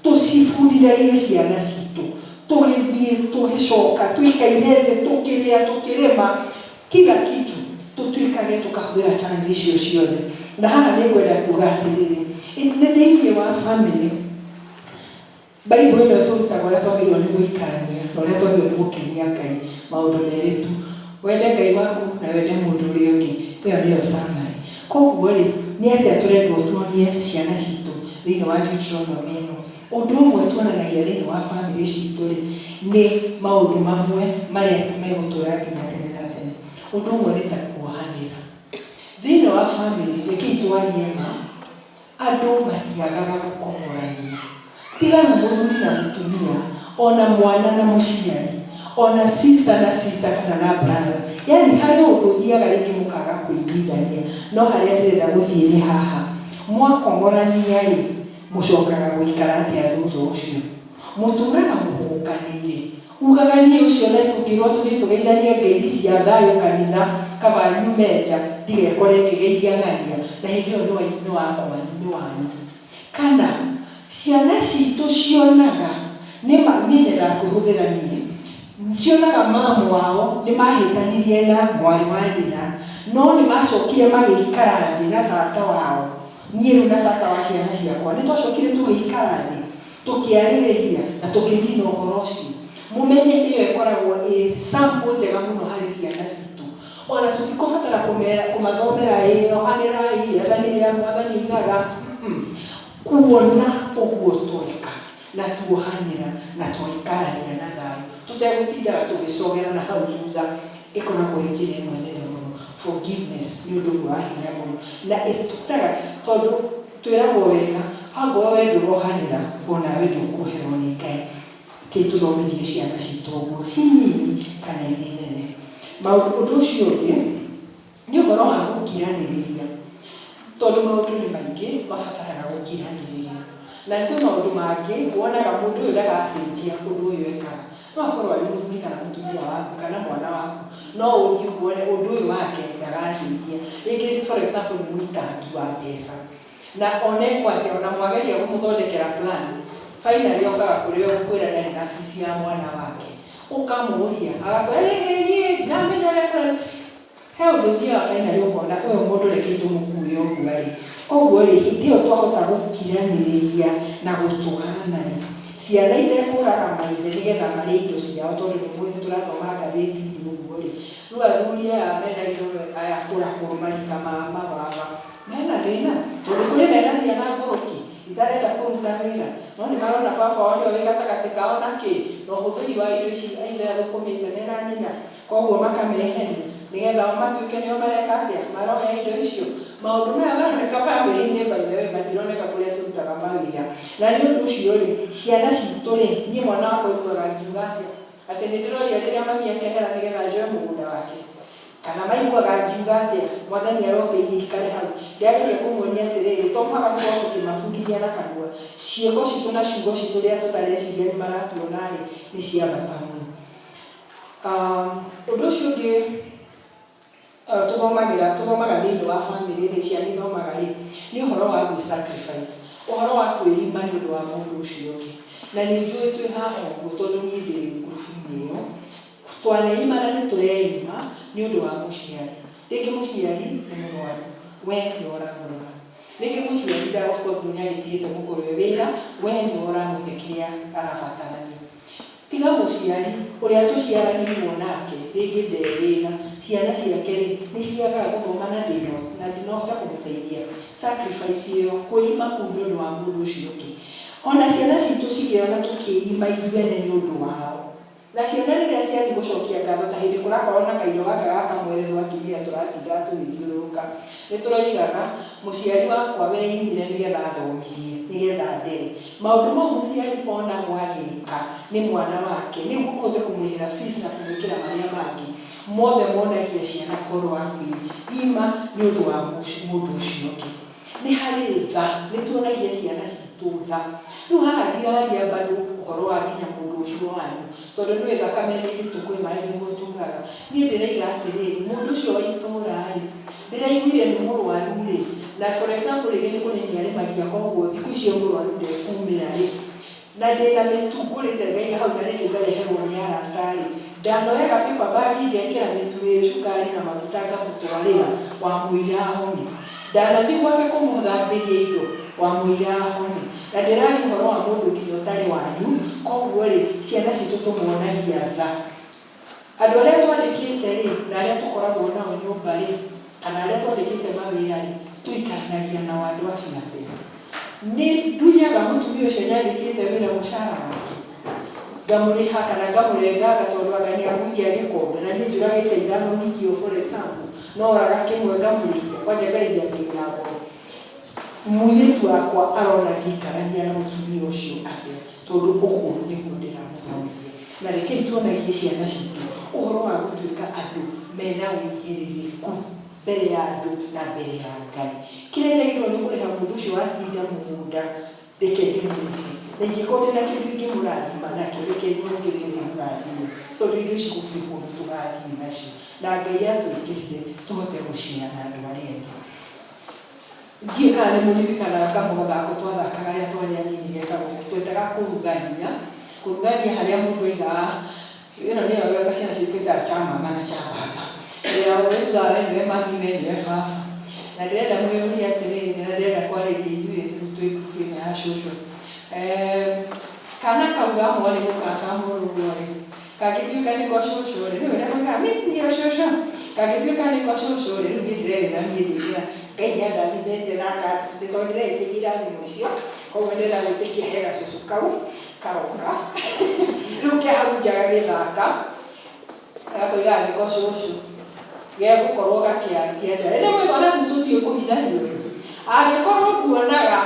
tũcibundithagie ciana citũ, tũgĩthiĩ tũgĩcoka, tũikaire thĩ, tũkĩrĩa, tũkĩrĩma, kila kitu tũtuĩkage tũkahũthĩra chance icio ciothe. Na haha nĩ ngwenda kuuga atĩrĩrĩ, nĩ thĩinĩ wa family, Bible ĩno ĩtũrutaga ũrĩa twagĩrĩirwo nĩ gũikarania na ũrĩa twagĩrĩirwo nĩ gũkenia Ngai, maũndũ merĩ tu, wende Ngai waku na wende mũndũ ũrĩa ũngĩ. Ĩyo nĩyo summary. Koguo-rĩ, nĩ atĩa tũrendwo tuonie ciana citũ thĩinĩ wa Deuteronomy ĩno? Ũndũ ũmwe tuonanagia thĩinĩ wa family citũ-rĩ, nĩ maũndũ mamwe marĩa megũtũra nginya tene na tene. Ũndũ ũmwe nĩ ta kuohanĩra. Thĩinĩ wa family, rekei twarie ma, andũ matiagaga gũkomorania. Tiga mũthuri na mũtumia, ona mwana na mũciari, ona sister na sister kana na brother. Yaani harĩ ũndũ ũthiaga rĩngĩ mũkaga kũiguithania, no harĩa ndĩrenda gũthiĩ nĩ haha. Mwakomorania-rĩ, mũcokaga gũikara atĩa thutha ũcio? Mũtũraga mũhũkanĩire. Ugaga niĩ ũcio na tũngĩrwo tũthiĩ tũgeithanie ngeithi cia thayũ kanitha, kaba nyume nja ndigekore ngĩgeithia ng'ania, na hĩndĩ ĩyo nĩ wakoma nĩ wanyu. Kana ciana citũ cionaga nĩnyenda kũhũthĩra niĩ, cionaga mamu wao nĩ mahĩtanirie na mwarĩ wa nyina, no nĩ macokire magĩikara thĩ na tata wao. Niĩ rĩu na tata wa ciana ciakwa nĩ twacokire tũgĩikara thĩ, tũkĩarĩrĩria na tũkĩnina ũhoro ũcio. Mũmenye ĩyo ĩkoragwo ĩ sample njega mũno harĩ ciana citũ. Ona tũtikũbatara kũmathomera yohanĩrai, athanĩre ya Mwathani inaga, kuona ũguo tweka na tuohanĩra na twaikarania na thayũ, tũtegũtindaga tũgĩcogera na hau thutha. Ĩkoragwo ĩ njĩra ĩmwe nene mũno. Forgiveness nĩ ũndũ ũmwe wa hinya mũno, na ĩtũraga tondũ twĩragwo wega, angorwo we ndũrohanĩra, onawe ndũkuoherwo nĩ Ngai. Kĩ tũthomithie ciana citũ ũguo, ci nini kana irĩ nene. Ũndũ ũcio ũngĩ nĩ ũhoro wa gũkiranĩrĩria, tondũ maũndũ nĩ maingĩ mabataraga gũkiranĩrĩria, na kwĩ maũndũ mangĩ wonaga mũndũ ũyũ ndagacenjia ũndũ ũyũ ekaga. No akorwo arĩ mũthuri kana mũtumia waku kana mwana waku, no ũthiĩ uone ũndũ ũyũ wake ndagacenjia. Rĩngĩ for example nĩ mũitangi wa mbeca, na onekwo atĩ ona mwageria kũmũthondekera plan, finally okaga kũrĩ we gũkwĩra ndarĩ na fees ya mwana wake. Ũkamũria agakwĩra niĩ ndinamenya ũrĩa kũrĩa. He ũndũ ũthiaga finally ũkona ũyũ mũndũ rekei tũmũkuue ũguo-rĩ. Koguo-rĩ, hĩndĩ ĩyo twahota gũkiranĩrĩria na gũtwarana-rĩ, ciana itekũraga maithe nĩgetha marĩ indo ciao tondũ nĩ mũĩ tũrathoma ngathĩti-inĩ ũguo rĩ, rĩu athuri aya mena indo aya kũrakũrũ marika ma mababa mena thĩna tondũ kũrĩ mena ciana ngũrũki itarenda kũruta wĩra no nĩ marona baba wao nĩo wĩ gatagatĩ kao na kĩ na ũhũthĩri wa irio ici aithe athũkũmĩte mena nyina, koguo makamehenia nĩgetha matuĩke nĩo mareka atĩa maroya indo icio. Maũndũ maya maroneka bamĩrĩ-inĩ by the way matironeka kũrĩa tũrutaga mawĩra, na nĩ ũndũ ũcio rĩ ciana citũ rĩ niĩ mwana wakwa aiguaga ngiuga atĩ nĩ ndĩroria rĩrĩa mami akehera nĩgetha njoe mũgũnda wake, kana maiguaga ngiuga atĩa mwathani aroteithia ikare hau. Ndĩrageria kũmuonia atĩrĩrĩ to mũhaka tũkorwo tũkĩmabundithia na kanua, ciĩko citũ na ciugo citũ rĩrĩa tũtareciria nĩ maratuona rĩ nĩ cia bata mũno. Ũndũ ũcio ũngĩ tũthomaga thĩinĩ wa bamĩrĩ rĩ ciana ithomaga rĩ nĩ ũhoro wa gwĩ-sacrifice, ũhoro wa kwĩima nĩ ũndũ wa mũndũ ũcio ũngĩ. Na nĩ njũĩ twĩ haha ũguo tondũ niĩ ndĩ ngurubu-inĩ ĩyo twaneima na nĩ tũreima nĩ ũndũ wa mũciari. Rĩngĩ mũciari nĩ mũrwaru we nĩ ũramũrora, rĩngĩ mũciari of course nĩ agĩtigĩte mũkũrwe wĩra we nĩ ũramũhe kĩrĩa arabatarania. Tiga mũciari ũrĩa tũciaranĩirwo nake rĩngĩ ndarĩ wĩra, ciana ciake rĩ nĩ ciagaga gũthoma na ndinohota kũmũteithia. Sacrifice ĩyo kwĩima kũu nĩ ũndũ wa mũndũ ũcio ũngĩ. Ona ciana citũ cigĩona tũkĩima ithuene nĩ ũndũ wao, na ciana rĩrĩa ciathiĩ gũcokia ngatho ta hĩndĩ kũrakorwo na kaindo gaka ga kamwerethwo atumia tũratinda tũgĩthiũrũrũka nĩ tũroigaga mũciari wakwa weimire nĩgetha athomithie nĩgetha ndere. Maũndũ mau mũciari ona gwagĩka nĩ mwana wake nĩguo ũhote kũmũrĩhĩra fees na kũmwĩkĩra marĩa mangĩ mothe monagia ciana ũhoro wa kwĩima nĩ ũndũ wa mũndũ ũcio ũngĩ. Nĩ harĩ tha, nĩ tuonagia ciana citũ tha. Rĩu haha ndiraria bado ũhoro wa nginya mũndũ ũcio wanyu tondũ nĩ thakame nĩ itũ kwĩ maĩ nĩguo tugaga. Niĩ ndĩraiga atĩrĩrĩ mũndũ ũcio wa itũũra rĩ ndĩraiguire nĩ mũrwaru rĩ na for example rĩngĩ nĩ kũrĩmi arĩmagia koguo thikũ icio mũrwaru ndekumĩra rĩ na ndĩna mĩtungũrĩte ngaiga hau na rĩngĩ ngareherwo nĩ arata rĩ ndanoyaga paper bag ngekĩra mĩtu ĩ cukari na maguta ngamũtwarĩra wamũira ahone. Ndanathiĩ gwake kũmũthambĩria indo wamũira ahone. Na ndĩrari ũhoro wa mũndũ nginya ũtarĩ wanyu, koguo rĩ ciana citũ tũmuonagia tha. Andũ arĩa twandĩkĩte rĩ na arĩa tũkoragwo nao nyũmba rĩ kana arĩa twandĩkĩte mawĩra rĩ tũikaranagia nao andũ acio atĩa. Nĩ ndunyaga mũtumia ũcio nyandĩkĩte wĩra mũcara wake ngamũrĩha kana ngamũrenganga tondũ anga nĩ agũithia gĩkombe na niĩ njũragĩte ithano wiki for example no oraga kĩmwe ngamũrĩhia kwanja ngarĩhia mbei ya goro. Mũirĩtu wakwa arona ngĩikarania na mũtumia ũcio atĩa tondũ ũguo nĩguo ndĩramũthomithia. Na reke tuonagie ciana citũ ũhoro wa gũtuĩka andũ mena ũigĩrĩrĩku mbere ya andũ na mbere ya Ngai. Kĩrĩa njagĩrĩirwo nĩ kũrĩha mũndũ ũcio watinda mũgũnda reke ndĩmũrĩhe, na ingĩkorwo ndĩna kĩndũ ingĩmũrathima nakĩo reke nyongerere mũrathime tondũ indo ici gũtirĩ kũndũ tũgathiĩ nacio na Ngai atwĩkĩrire tũhote gũciara andũ arĩa angĩ. Ndiĩ kana nĩ mũririkanaga kamũthako twathakaga rĩrĩa twarĩ anini getagwo twendaga kũrugania harĩa mũndũ aigaga ĩno nĩyo wega ciana ciĩkĩtaga cha mama na cha baba. Rĩrĩa ũrĩthuaga we nĩwe mami we nĩwe baba na ndĩrenda mwĩyũrie atĩrĩrĩ na ndĩrenda kwarĩria ithuĩ twĩ ikuku-inĩ ya cũcũ. Kana kau ga mwarĩmũ ka mũrũguo rĩ kangĩtuĩka nĩko cũcũ rĩ rĩu ũrĩa moigaga mimi ndio cũcũ kangĩtuĩka nĩko cũcũ rĩ rĩu niĩ ndĩrerĩra niĩ ndĩrĩra Ngai nĩandathimĩte na ndĩtondire ĩtĩkia irathimo icio koguo ndĩrenda gwĩtĩkia he gacũcũ kau karoka rĩu ke hau nja gagĩthaka gakoigaga nĩko cũcũ gegũkorwo gakĩangia nda ĩndĩ mwĩkona tu tũtiĩ kũhithanio rĩ angĩkorwo kuonaga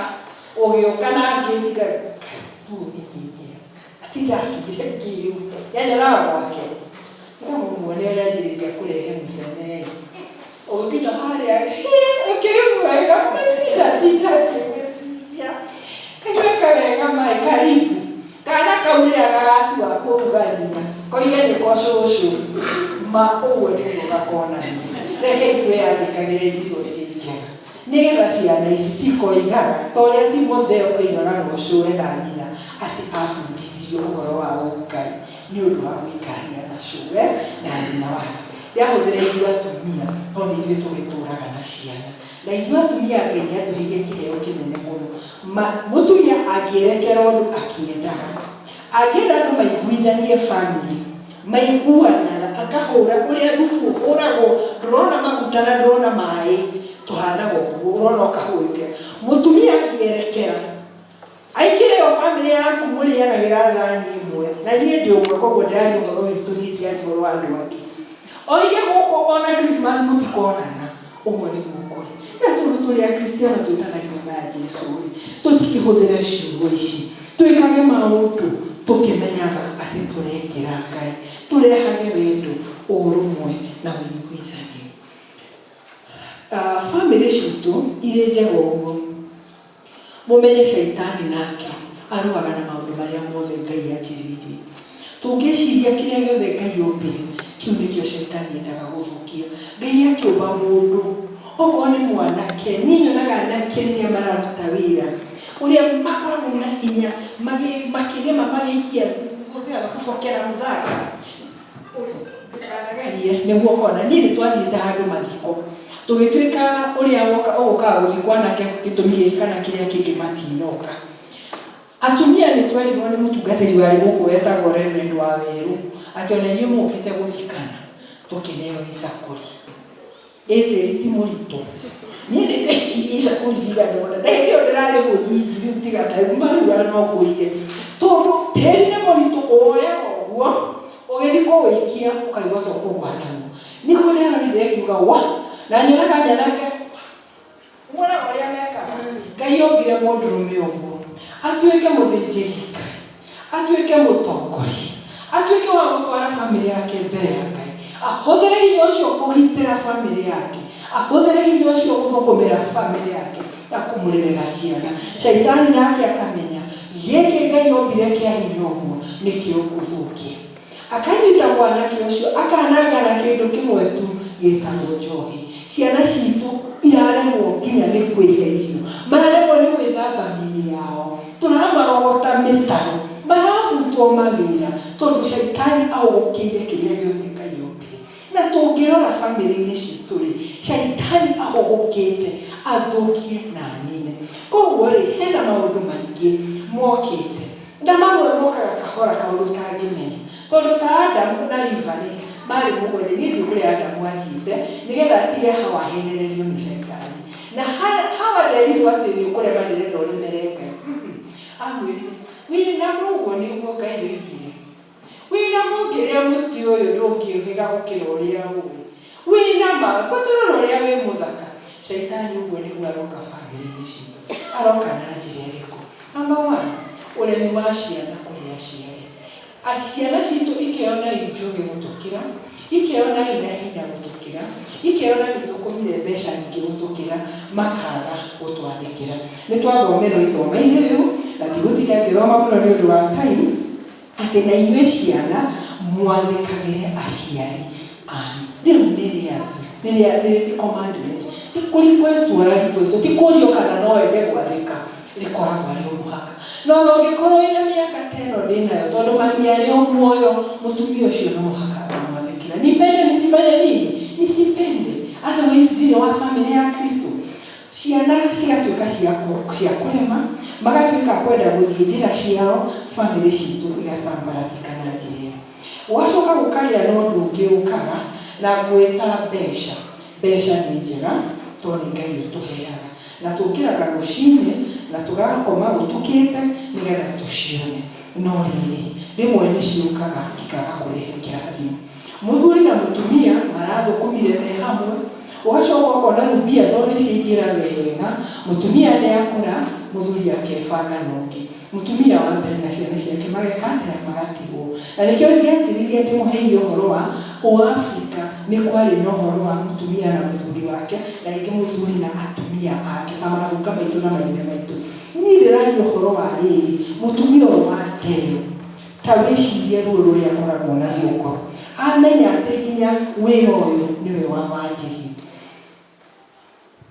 ũgĩũka na ngĩtiga tuũmĩkĩnjĩra atindakĩire ngĩrĩu yanyoraga gwake ngamũmuone ũrĩa anjĩrĩria kũrehe mũcene ũgĩkinya harĩa ũkĩrĩ mwega ndatinda ngĩmĩciria kanyuĩka wega maĩ karibu kana kau rĩrĩa gagatua kũrugania koige nĩko cũcũ ma ũguo nĩguo gakonania. Rekei twĩyandĩkagĩre ithioci njega nĩgetha ciana ici cikoigaga ta ũrĩa Timotheo oigaga rũcũwe na nyina atĩ abundithirio ũhoro wa Ngai nĩ ũndũ wa gũikarania na cũwe na nyina wake. Ndĩahũthĩra ithuĩ atumia tondũ nĩ ithuĩ tũgĩtũraga na ciana. Na ithuĩ atumia Ngai atũheire kĩheo kĩnene mũno. Mũtumia angĩerekera ũndũ akĩendaga, angĩenda andũ maiguithanie family, maiguanaga, akahũra ũrĩa thubu ũragwo, ndũrona maguta na ndũrona maĩ, tũhanaga ũguo, ũrona ũkahũrĩke. Mũtumia angĩerekera aingĩre o family yaku mũrĩanagĩra thani ĩmwe, na niĩ ndĩ ũmwe, koguo ndĩraria ũhoro witũ, niĩ ndiaria ũhoro wa andũ angĩ. Oige gũkũ ona Christmas mũtikonana, ũguo nĩguo kũrĩ. Na tũrĩ tũrĩ Akristiano twĩtanagio na Jesũ rĩ, tũtikĩhũthĩre ciugo ici, twĩkage maũndũ tũkĩmenyaga atĩ tũrekĩra Ngai, tũrehage wendo, ũrũmwe na ũiguithania. Family citũ irĩ njega ũguo, mũmenye Shaitani nake arũaga na maũndũ marĩa mothe Ngai anjĩrĩirie. Tũngĩciria kĩrĩa gĩothe Ngai ombire, kĩu nĩkĩo Shaitani endaga gũthũkia. Ngai akĩũmba mũndũ, okorwo nĩ mwanake, niĩ nyonaga anake nĩo mararuta wĩra ũrĩa makoragwo na hinya, makĩrĩma magĩikia gũbokera mũthanga. Ndũkanagarie nĩguo ũkona, niĩ nĩtwathiĩte handũ mathiko, tũgĩtuĩka ũrĩa ũgũkaga gũthikwo anake gĩtũmi gĩkĩ kana kĩrĩa kĩngĩ matinoka. Atumia nĩtwerirwo nĩ mũtungatĩri warĩ gũkũ wetagwo Reverend Waweru atĩ ona inyuĩ mũkĩte gũthikana tũkĩneo icakũri. Tĩri ti mũritũ. Niĩ nĩndaikirie icakũri cigana ũna, na hĩndĩ ĩyo ndĩrarĩ mũnyinji rĩu tiga ndauma rĩu no kũige. Tondũ tĩri nĩ mũritũ, woyaga ũguo ũgĩthiĩ kũwĩikia ũkaigua ta ũkũgwa naguo. Nĩguo ndĩronire ngiuga wa, na nyonaga nyanake muona ũrĩa mekaga. Ngai ombire mũndũrũme ũguo atuĩke mũthĩnjĩri-Ngai, atuĩke mũtongoria, atuĩke wa gũtwara family yake mbere ya Ngai, ahũthĩre hinya ũcio kũgitĩra family yake, ahũthĩre hinya ũcio gũthũkũmĩra family yake na kũmũrerera ciana. Shaitani nake akamenya gĩkĩ Ngai ombire kĩa hinya ũguo nĩkĩo gũthũkia. Akanyita mwanake ũcio akananga na kĩndũ kĩmwe tu gĩtagwo njohi. Ciana citũ iraremwo nginya nĩ kwĩhe irio, mararemwo nĩ gwĩthamba mĩĩrĩ yao, tũramarogota mĩtaro, marabutwo mawĩra tondũ Shaitani ahũgũkĩire kĩrĩa gĩothe Ngai ombire. Na tũngĩrora family-inĩ citũ rĩ, Shaitani ahũgũkĩte athũkie na anine. Koguo rĩ, hena maũndũ maingĩ mokĩte, na mamwe mokaga kahora kaũndũ kangĩmenya. Tondũ ta Adamu na Eva rĩ, marĩ mũgwethe, niĩ ndiũĩ kũrĩa Adamu athiĩte nĩgetha atige Hawa ahenererio nĩ Shaitani. Na Hawa nderirwo atĩ nĩ ũkũrema ndĩrenda ũremere Ngai. Amwĩrire wĩna mũguo nĩguo Ngai oigire, wĩna mũngĩrĩa mũtĩ ũyũ ndũngĩũhĩga gũkĩra ũrĩa ũĩ, wĩna ma gũtũrora ũrĩa wĩ mũthaka. Shaitani ũguo nĩguo aroka family-inĩ citũ. Aroka na njĩra ĩrĩkũ? Number one, ũremi wa ciana kũrĩ aciari. Ciana citũ ikĩona njũgĩ gũtũkĩra, ikĩona ina hinya gũtũkĩra, ikĩona nĩtũkũmire mbeca nyingĩ gũtũkĩra, makaga gũtwandĩkĩra. Nĩtwathomerwo ithomo-inĩ rĩu, na ndigũtinda ngĩthoma mũno nĩ ũndũ wa time, atĩ na inyuĩ ciana mwathĩkagĩre aciari anyu. Rĩu nĩ commandment, ti kũrequest wala request, ti kũrio kana no wende gwathĩka, rĩkoragwo arĩ mũhaka. No ũngĩkorwo wĩna mĩaka ta ĩno ndĩnayo, tondũ mami arĩ o muoyo, mũtumia ũcio no mũhaka amwathĩkĩra. Nipende nisipende nini? Nisipende. Otherwise ndirĩ wa family ya Kristo. Ciana cigatuĩka cia kũrema, magatuĩka kwenda gũthiĩ njĩra ciao, family citũ igacambaratika na njĩra ĩyo. Ũgacoka gũkagĩa na ũndũ ũngĩ ũkaga na gwĩta mbeca. Mbeca nĩ njega tondũ Ngai ũtũheaga, na tũkĩraga rũcinĩ na tũgakoma gũtũkĩte nĩgetha tũcione. No rĩrĩ, rĩmwe nĩciũkaga ikaga kũrehe kĩrathimo. Mũthuri na mũtumia marathũkũmire me hamwe, ũgacoka ũkona rĩu mbia tondũ nĩciaingĩra wega, mũtumia nĩakũra, mũthuri akebanga na ũngĩ. Mũtumia wa mbere na ciana ciake mageka atĩa? Magatigwo. Na nĩkĩo ngĩanjĩrĩria ndĩmũheire ũhoro wa Afrika nĩ kwarĩ na ũhoro wa mũtumia na mũthuri wake, na rĩngĩ mũthuri na atumia ake ta maguka maitũ na maithe maitũ. Niĩ ndĩraria ũhoro wa rĩrĩ, mũtumia ũyũ wa Ngai ta wĩcirie ruo rũrĩa akoragwo naruo ngoro, amenya atĩ nginya wĩra ũyũ nĩwe wawanjirie.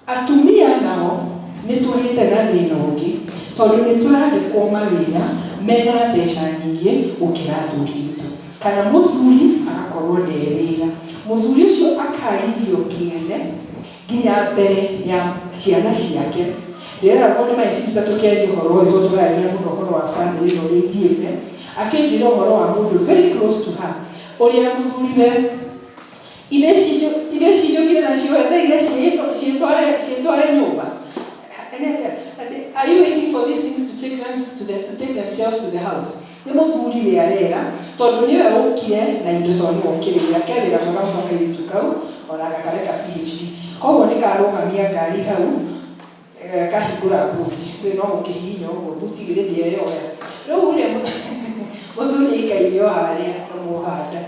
Atumia nao nĩtũgĩte na thĩna ũngĩ tondũ nĩtũrandĩkwo mawĩra mena mbeca nyingĩ gũkĩra athuri aitũ, kana mũthuri agakorwo nde wĩra, Mũthuri ũcio akarithio kĩene nginya mbere ya ciana ciake. Rĩera rwone my sister tũkĩaria ũhoro ũyũ tũraria mũno ũhoro wa family ĩno ũrĩa ithiĩte. Akĩnjĩra ũhoro wa mũndũ very close to her. Ũrĩa mũthuriwe iria cinjũkire nacio wethe iria ciĩtware nyũmba. Are you waiting for these things to take themselves to the house? Nĩ mũthuriwe arera tondũ nĩwe ũkire na indo tondũ nĩwokĩrĩria kewĩra mũno kairitu kau ona gakareka PhD. Koguo nĩkarũgamia ngari hau kahingũra buti. Rĩu no gũkĩhihinya ũguo buti ndĩeyoya. Rĩu ũrĩa mũthuri aikaire o harĩa mũhanda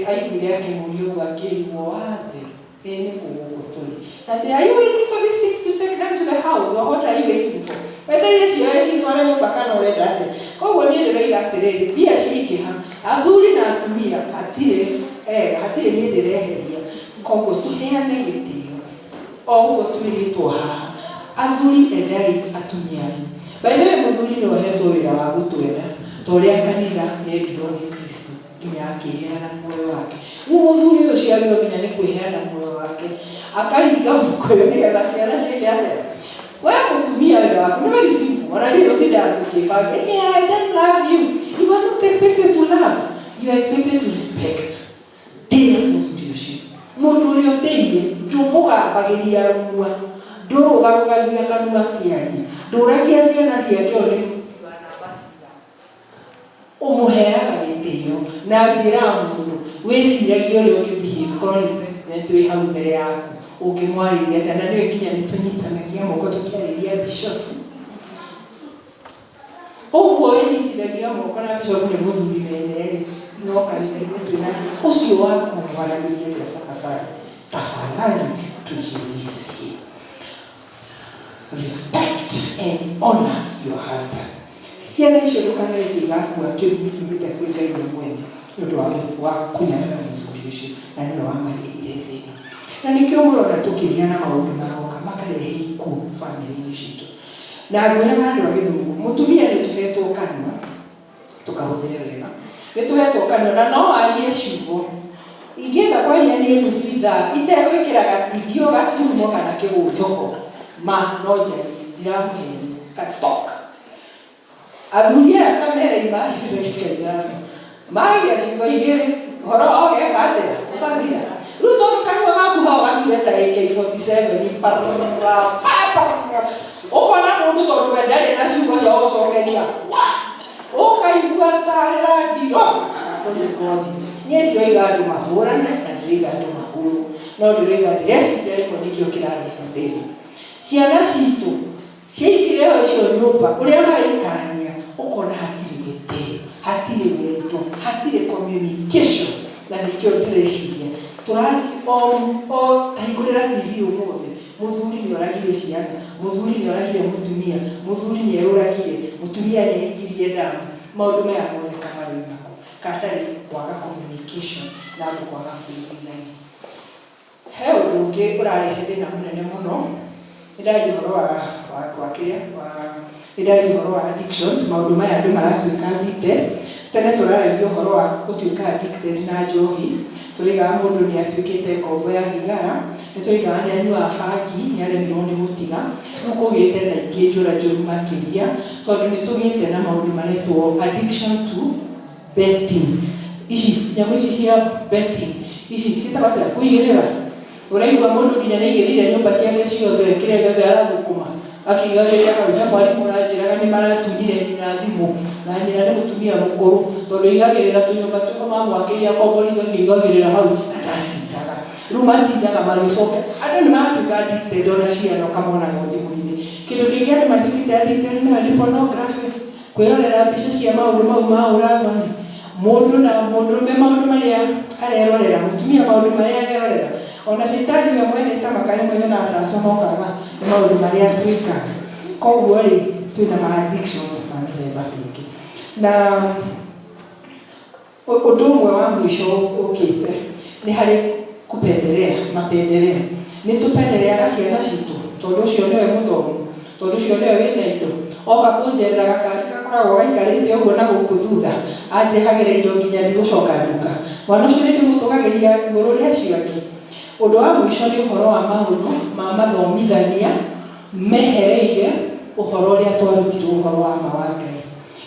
aiguire akĩmũria ũguo akĩrigwo wathe nĩ kũgũgũtũri. Are you waiting for these things to take them to the house or what are you waiting for? Weteire cioe citware nyũmba kana ũrenda atĩa? Koguo niĩ ndĩroiga atĩrĩrĩ mbia ciingĩha athuri na atumia hatirĩ niĩ ndĩreheria. Koguo tũheane gĩtĩo o ũguo twĩrĩtwo haha. Athuri endai atumia. By the way, mũthuri nĩ ohetwo wĩra wa gũtwenda ta ũrĩa kanitha yendirwo nĩ Kristo nginya akĩheana muoyo wake. Mũthuri ũcio agĩrĩirwo nginya nĩ kwĩheana muoyo wake akaringa mũkũyũ nĩgetha ciana ciake atĩa. Wewe mũtumia wĩra waku nĩ very simple. Ona rĩrĩ ũtindaga tũkĩbanga I don't love you. You are not expected to love. You are expected to respect. Tĩĩa mũthuri ũcio. Mũndũ ũrĩa ũtĩire ndũmũgambagĩria rumwa ndũrũgarũgagia kanua kĩaria ndũragia ciana ciake ũrĩ ũmũheaga gĩtĩo na njĩra mũndũ wĩciragia ũrĩa ũngĩbehave korwo nĩ president wĩ hau mbere yaku ũngĩmwarĩria atĩa na nĩwe nginya nĩtũnyitanagia moko tũkĩarĩria bishop. Ũguo wĩnyitithagia moko na bishop nĩ mũthuri mene no kanitha-inĩ twĩna ũcio waku mwaranĩrie gacakacari tafadhali tujiulize. Respect and honor your husband. Ciana icio ndũkanarĩtie igakua kĩrumĩte kwĩ Ngai we mwene nĩ ũndũ wa kũnyarara mũthuri ũcio na nĩwe wamarĩhire thĩna. Na nĩkĩo mũrona tũkĩria na maũndũ maroka makarehe ikuũ bamĩrĩ-inĩ citũ. Na ngwĩraga andũ a Gĩthũngũ mũtumia nĩtũhetwo kanua tũkahũthĩre wega. Nĩtũhetwo kanua na no arie ciugo. Ingĩenda kwaria nĩ nuthu ithaa itegwĩkĩra gatithio gatumo kana kĩgũthoko ma no njarie ndiramũheni gatoka. Athuri aya kamere imarĩrĩkaira maria ciugo igĩrĩ ũhoro ogeka atĩa ũkathira. Rĩu tondũ kanua gaku hau gakire ta AK47 ũkona mũndũ tondũ we ndarĩ na ciugo cia gũcokeria ũkaigua tarĩ randirũ kũrĩ ngothi. Niĩ ndiroiga andũ mahũrane na ndiroiga andũ mahũrwo no ndiroiga ndĩreciria rĩmwe nĩkĩo kĩrarehe thĩna. Ciana citũ ciaingĩre o icio nyũmba ũrĩa maraikarania ũkona hatirĩ gĩtĩo hatirĩ wendo hatirĩ communication. Na nĩkĩo ndĩreciria tahingũrĩra TV ũmũthĩ mũthuri nĩoragire ciana mũthuri nĩoragire mũtumia mũthuri nĩeũragire mũtumia nĩahikirie ndamu. Maũndũ maya mothe kamarĩ nako katarĩ kwaga communication na andũ kwaga kũiguithania. He ũndũ ũngĩ ũrarehe thĩna mũnene mũno. Nĩndarĩ ũhoro wa addictions. Maũndũ maya andũ maratuĩka addicted. Tene tũraragia ũhoro wa gũtuĩka addicted na njohi. Tũrĩgaga mũndũ nĩatuĩkĩte ngombo ya thigara. Nĩtũrĩgaga nĩanyuaga bangi nĩaremirwo nĩ gũtiga. Rĩu kũgĩte na ingĩ njũru makĩria tondũ nĩtũgĩte na maũndũ maretwo addiction to betting. Ici nyamũ ici cia betting ici citabatara kũigĩrĩra. Ũraigua mũndũ nginya nĩaigĩrĩire nyũmba ciake ciothe kĩrĩa gĩothe arathũkũma akĩigagĩrĩra hau na mwarimũ aranjĩraga nĩmaratunyire nyina thimũ na nyina nĩ mũtumia mũkũrũ tondũ igagĩrĩra tũnyũmba tũko mamwakĩria komborizo igagĩrĩra hau na ndacindaga. Rĩu matindaga magĩcoka andũ nĩmatuĩka addicted ona ciana ũkamonaga thimũ-inĩ. Kĩndũ kĩngĩ andũ matuĩkĩte addicted nayo nĩ pornography. Kwĩrorera mbica cia maũndũ mau ma ũragani. Mũndũ na mũndũrũme maũndũ marĩa arerorera mũtumia maũndũ marĩa arerorera. Ona citani we mwene ta makari mwene na atacomokaga nĩ maũndũ marĩa twĩkaga. Koguo rĩ twĩna ma addictions ma mĩthemba mĩingĩ. Na ũndũ ũmwe wa mũico ũkĩte nĩ harĩ mapendelea. Nĩtũpendereaga ciana citũ tondũ ũcio nĩwe mũthomu tondũ ũcio nĩwe wĩna indo. Oka kũnjerera gakari gakoragwo gaikarĩte ũguo na gũkũ thutha anjehagĩra indo nginya ndigũcoka nduka. Mwana ũcio nĩ ndĩmũtũga tukageria igũrũ rĩa acio angĩ. Ũndũ wa mũico nĩ ũhoro wa maũndũ ma mathomithania mehereire ũhoro ũrĩa twarutirwo ũhoro wa ma wa Ngai.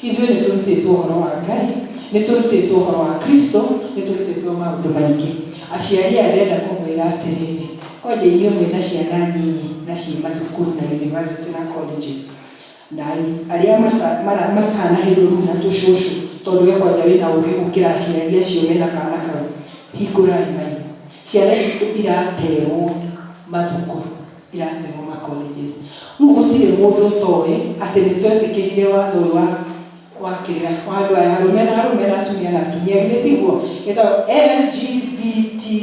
Ithuĩ nĩ tũrutĩtwo ũhoro wa Ngai, nĩ tũrutĩtwo ũhoro wa Kristo, nĩ tũrutĩtwo maũndũ maingĩ. Aciari arenda kũmwĩra atĩrĩrĩ, kwanja inyuĩ mwĩna ciana nini na ciĩ mathukuru na university na colleges, na arĩa matanahĩrũrwo na tũcũcũ, tondũ we kwanja wĩna ũgĩ gũkĩra aciari acio mena kana kau, hingũrai maitho. Ciana citũ irateerwo mathukuru, irateerwo ma colleges. Rĩu gũtirĩ mũndũ ũtoĩ atĩ nĩ twetĩkĩrire watho ũyũ wa kĩrĩa wa andũ aya arũme na arũme na atumia na atumia, githĩ tiguo? Gĩtagwo LGBTQI+,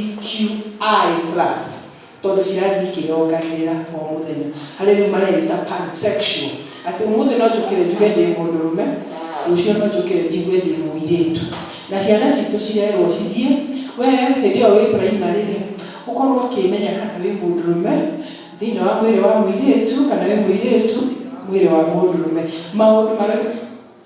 tondũ cirathiĩ ikĩrongagĩrĩra o mũthenya. Harĩ rĩu mareta pansexual, atĩ ũmũthĩ no njũkĩre njuge ndĩ mũndũrũme, rũciũ no njũkĩre njigue ndĩ mũirĩtu. Na ciana citũ cirerwo cithiĩ, we hĩndĩ ĩyo wĩ primary-rĩ, ũkorwo ũkĩmenya kana wĩ mũndũrũme thĩinĩ wa mwĩrĩ wa mũirĩtu kana wĩ mũirĩtu mwĩrĩ wa mũndũrũme. Maũndũ marĩ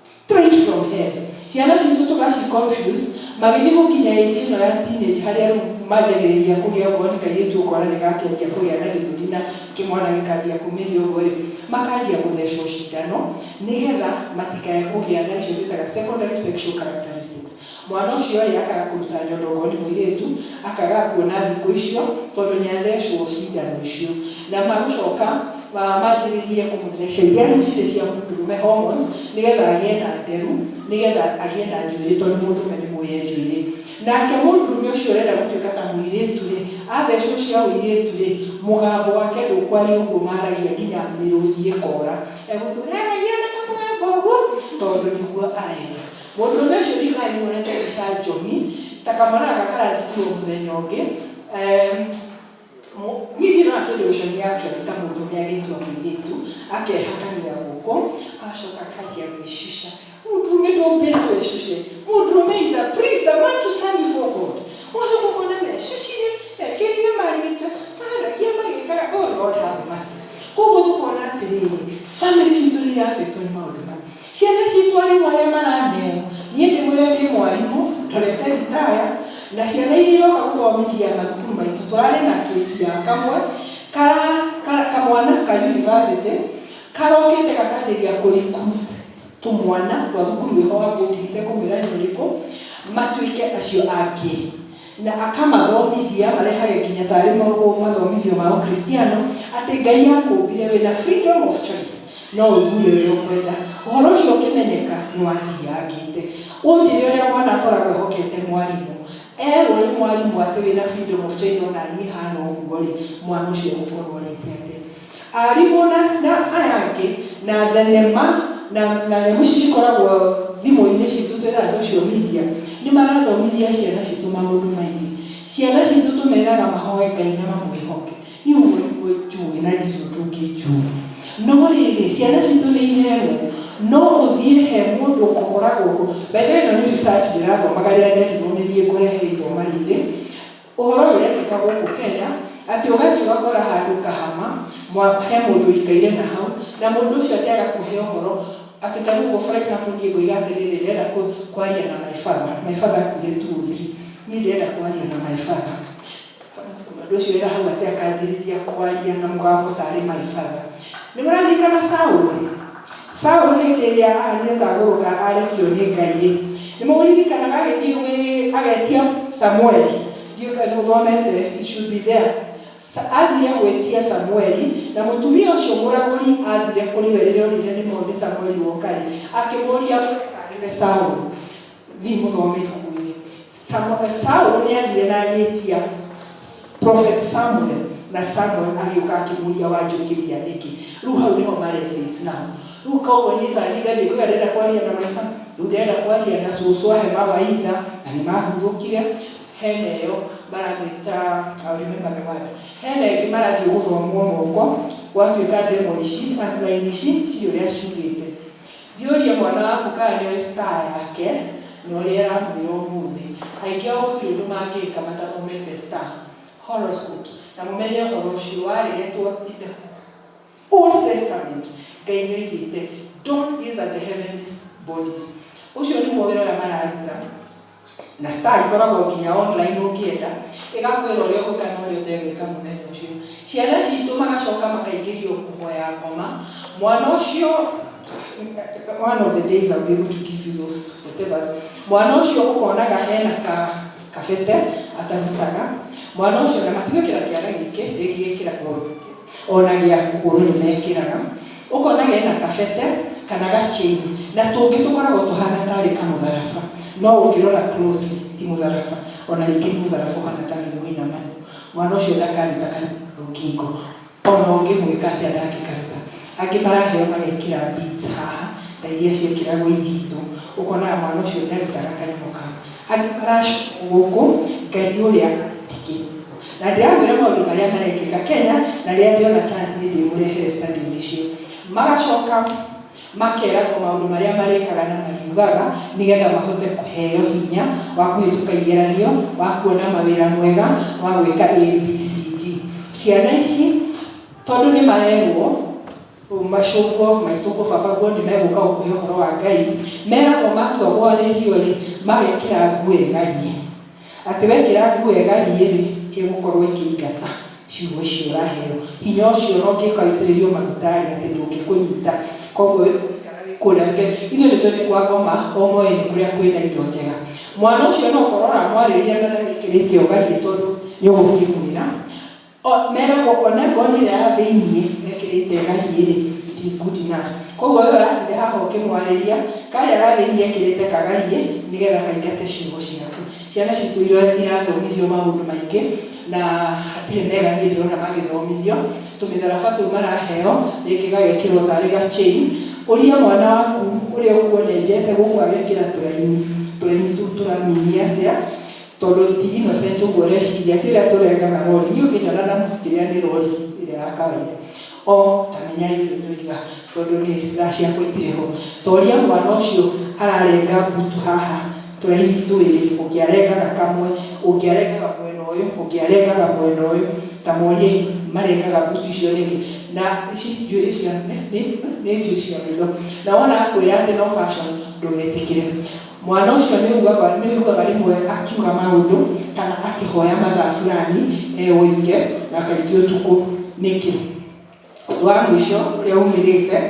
straight from hell. Ciana citũ tũgaci-confuse magĩthiĩ gũkinya age ĩno ya teenage, harĩa rĩu manjagĩrĩria kũgĩa okorwo nĩ kairĩtu ũkora nĩ gakĩanjia kũgĩa na gĩthũri na kĩmwana gĩkanjia kumĩria ũguo-rĩ, makanjia gũthecwo cindano nĩgetha matikae kũgĩa na icio twĩtaga secondary sexual characteristics. Mwana ũcio-rĩ akaga kũruta nyondo okorwo nĩ mũirĩtu, akaga kuona thikũ icio tondũ nĩathecwo cindano icio. Na magũcoka manjĩrĩrie kũmũtheca iria rĩu cirĩ cia mũndũrũme hormones, nĩgetha agĩe na nderu, nĩgetha agĩe na njuĩrĩ, tondũ mũndũrũme nĩ mũoye njuĩrĩ. Nake mũndũrũme ũcio ũrenda gũtuĩka ta mũirĩtu-rĩ, athecwo cia ũirĩtu-rĩ, mũgambo wake ndũkwaria ũguo maragia nginya mĩrũthi ĩkora. Egũtũragia na kamũgambo ũguo tondũ nĩguo arenda. Mũndũrũme ũcio ndiũĩ nĩ wonete mbica njomi, ta kamwana gaka karathikirwo mũthenya ũngĩ, ningĩ no akĩndĩ ũcio nĩ actually ta mũndũrũme agĩtua mũirĩtu, akehakania gũkũ, agacoka akanjia gwĩcuca. Mũndũrũme ndũmbĩtwo ecuce. Mũndũrũme is a priest, a man to stand before God. Ũgacoka ũkona mecucire, ekĩrire marĩte, maragia magĩkaga, oh Lord have mercy. Koguo tũkona atĩrĩrĩ, family citũ nĩ irathĩtwo nĩ maũndũ maya. Ciana citũ arimũ arĩa maraneo, niĩ ndĩmwĩre ndĩ mwarimũ, ndorete ritaya, na ciana iria iroka gũthomithia mathukuru maitũ, tũrarĩ na kesi ya kamwe, kamwana ka university, karokĩte gakanjĩria kũrecruit tũmwana twa thukuru wĩho wa ngũndigite kũmwĩra nĩ ũrĩkũ, matuĩke acio angĩ. Na akamathomithia, marehage nginya tarĩ mathomithio ma ũkristiano, atĩ Ngai akũmbire wĩna freedom of choice, no ũthure ũrĩa ũkwenda. Ũhoro ũcio ũkĩmenyeka nĩ wathiangĩte. Ũnjĩre ũrĩa mwana akoragwo ehokete mwarimũ. Erwo nĩ mwarimũ atĩ wĩna freedom of choice, ona niĩ hana ũguo-rĩ, mwana ũcio gũkorwo ũrĩte atĩ. Arimũ na aya angĩ na thenema na nyamũ ici cikoragwo thimũ-inĩ citũ twĩtaga social media, nĩ marathomithia ciana citũ maũndũ maingĩ. Ciana citũ tũmeraga mahoe Ngai na mamwĩhoke. Niĩ ũguo nĩguo njũĩ na nditũ ndũngĩnjũĩ. No rĩrĩ, ciana citũ nĩ iherwo, no ũthiĩ he mũndũ ũkoragwo, mbere ĩno nĩ research ndĩrathomaga rĩrĩa nderirwo kũrehe ithoma rĩrĩ, ũhoro ũrekĩka gũkũ Kenya, atĩ ũgathiĩ ũgakora handũ Kahama, he mũndũ ũikaire na hau, na mũndũ ũcio atĩaga kũhe ũhoro, atĩ ta rĩu for example niĩ ngũiga atĩrĩrĩ, ndĩrenda kwaria na my father akuire 2-3, niĩ ndĩrenda kwaria na my father. Mũndũ ũcio wĩra hau atĩ akanjĩrĩria kwaria na mũgambo tarĩ my father. Nĩ mũraririkana Saũlũ hĩndĩ ĩrĩa ahanire ta agũrũka arekio nĩ Ngai-rĩ, nĩ mũririkanaga agĩthiĩ agetia Samueli, ndiũĩ kana mũthomete, it should be there. Athire gwĩtia Samueli, na mũtumia ũcio mũragũri athire kũrĩ we rĩrĩa onire nĩ maũndũ Samueli woka-rĩ, akĩmũria arĩwe Saũlũ, thiĩ mũthome ibuku-inĩ. Saũlũ nĩ athire na agĩtia prophet Samuel, na Samuel agĩũka akĩmũria wanjũkĩria nĩkĩ. Rĩu hau nĩho marethia Islam. Rĩu koguo niĩ tani ngathiĩ kũrĩa ndĩrenda kwaria na maitha, rĩu ndĩrenda kwaria na cũcũ ahe mawaitha, na nĩ mahurũkire. Hena ĩyo maramĩta, I remember the word. Hena ĩngĩ marathiĩ gũthomwo moko, gwatuĩka ndemo ici, online ici, ci ũrĩa ciugĩte. Thiũria mwana waku kana nĩoĩ star yake, na ũrĩa aramwĩra ũmũthĩ. Aingĩ ao gũtirĩ ũndũ mangĩka matathomete star horoscopes. Na mũmenye ũhoro ũcio waregetwo in the Old Testament. Ngai nĩoigĩte, don't gaze at the heavenly bodies. Ũcio nĩguo wĩra ũrĩa mararuta. na star ikoragwo nginya online ũngĩenda ĩgakwĩra ũrĩa ũgwĩka na ũrĩa ũtegwĩka mũthenya ũcio. Ciana citũ magacoka makaingĩrio kũhoya ngoma. Mwana ũcio, one of the days I'll be able to give you those whatever. Mwana ũcio ũkonaga hena kabete atarutaga. Mwana ũcio na matigĩkĩra kĩara gĩkĩ gĩkĩra ona gĩa kũgũrũ nĩ mekĩraga. Ũkonaga hena kabete kana gachain na tũngĩ tũkoragwo tũhana tarĩ kamũtharaba. No ũngĩrora close ti mũtharaba, ona rĩngĩ mũtharaba ũhana tarĩ mũinamanu. Mwana ũcio ndakaruta kana rũkingo. Ona ũngĩmwĩka atĩa ndangĩkaruta. Angĩ maraheo magekĩra beads haha ta iria ciĩkĩragwo ithitũ. Ũkonaga mwana ũcio ndarutaga kanyamũ kau. Angĩ maracukwo gũkũ Ngai ũrĩa ndikĩrwo. Na ndĩramwĩra maũndũ marĩa marekĩka Kenya na rĩrĩa ndĩona chance nĩ ndĩmũrehere studies icio. Magacoka makeragwo maũndũ marĩa marĩkaga na mariugaga nĩgetha mahote kũheo hinya wa kũhĩtũka igeranio, wa kuona mawĩra mwega, wa gwĩka ABCD. Ciana ici tondũ nĩ marerwo macũguo maitũguo babaguo nĩ megũka gũkũhe ũhoro wa Ngai, meragwo matua gwarĩrio rĩ magekĩra nguo ĩgarie. Atĩ wekĩra nguo ĩgarie rĩ ĩgũkorwo ĩkĩingata ciugo icio ũraheo. Hinya ũcio ũngĩka itĩrĩrio magutarĩ atĩ ndũngĩkũnyita. Koguo kũrĩa ithuĩ nĩ tũrĩ kwa ngoma o moĩ nĩ kũrĩa kwĩna indo njega. Mwana ũcio no ũkorora mwarĩria na ndagĩkĩrĩte ũgarie tondũ nĩ ũgũkĩmwĩra. Meragwo ona ngonire ya thĩiniĩ ekĩrĩte garie rĩ it is good enough. Koguo wewe ũrathire haha ũkĩmwarĩria karĩa gathĩiniĩ ekĩrĩte kagarie nĩgetha kaingate ciugo ciaku. Ciana citũ irathomithio maũndũ maingĩ na hatirĩ mega niĩ ndĩrona magĩthomithio. Tũmĩtharaba tũu maraheo rĩngĩ gagekĩrwo tarĩ gachain. Ũria mwana waku ũrĩa ũkuonenjete gũkũ agekĩra tũraini tũu tũraminia atĩa tondũ ti innocent ũguo ũreciria atĩ ũrĩa tũrengaga rori. Niĩ ũngĩnyona na mũtĩrĩa nĩ rori ĩrĩa ya kawaida. O tamenya irio tũiga tondũ nĩ thaa ciakwa itirĩ ho. Toria mwana ũcio ararenga mbutu haha tũraini twĩrĩ, ũngĩarengaga kamwe, ũngĩarengaga mwena ũyũ, ũngĩarengaga mwena ũyũ, ta morie marengaga mbutu icio rĩngĩ. Na ici njuĩrĩ cia nĩ njuĩrĩ cia maitho. Na wona akwĩra atĩ no fashion ndũgetĩkĩre. Mwana ũcio nĩ ugaga rĩmwe akiuga maũndũ kana akĩhoya mathaa fulani wĩike na kaingĩ ũtukũ nĩkĩ. Wa mũico ũrĩa umĩrĩte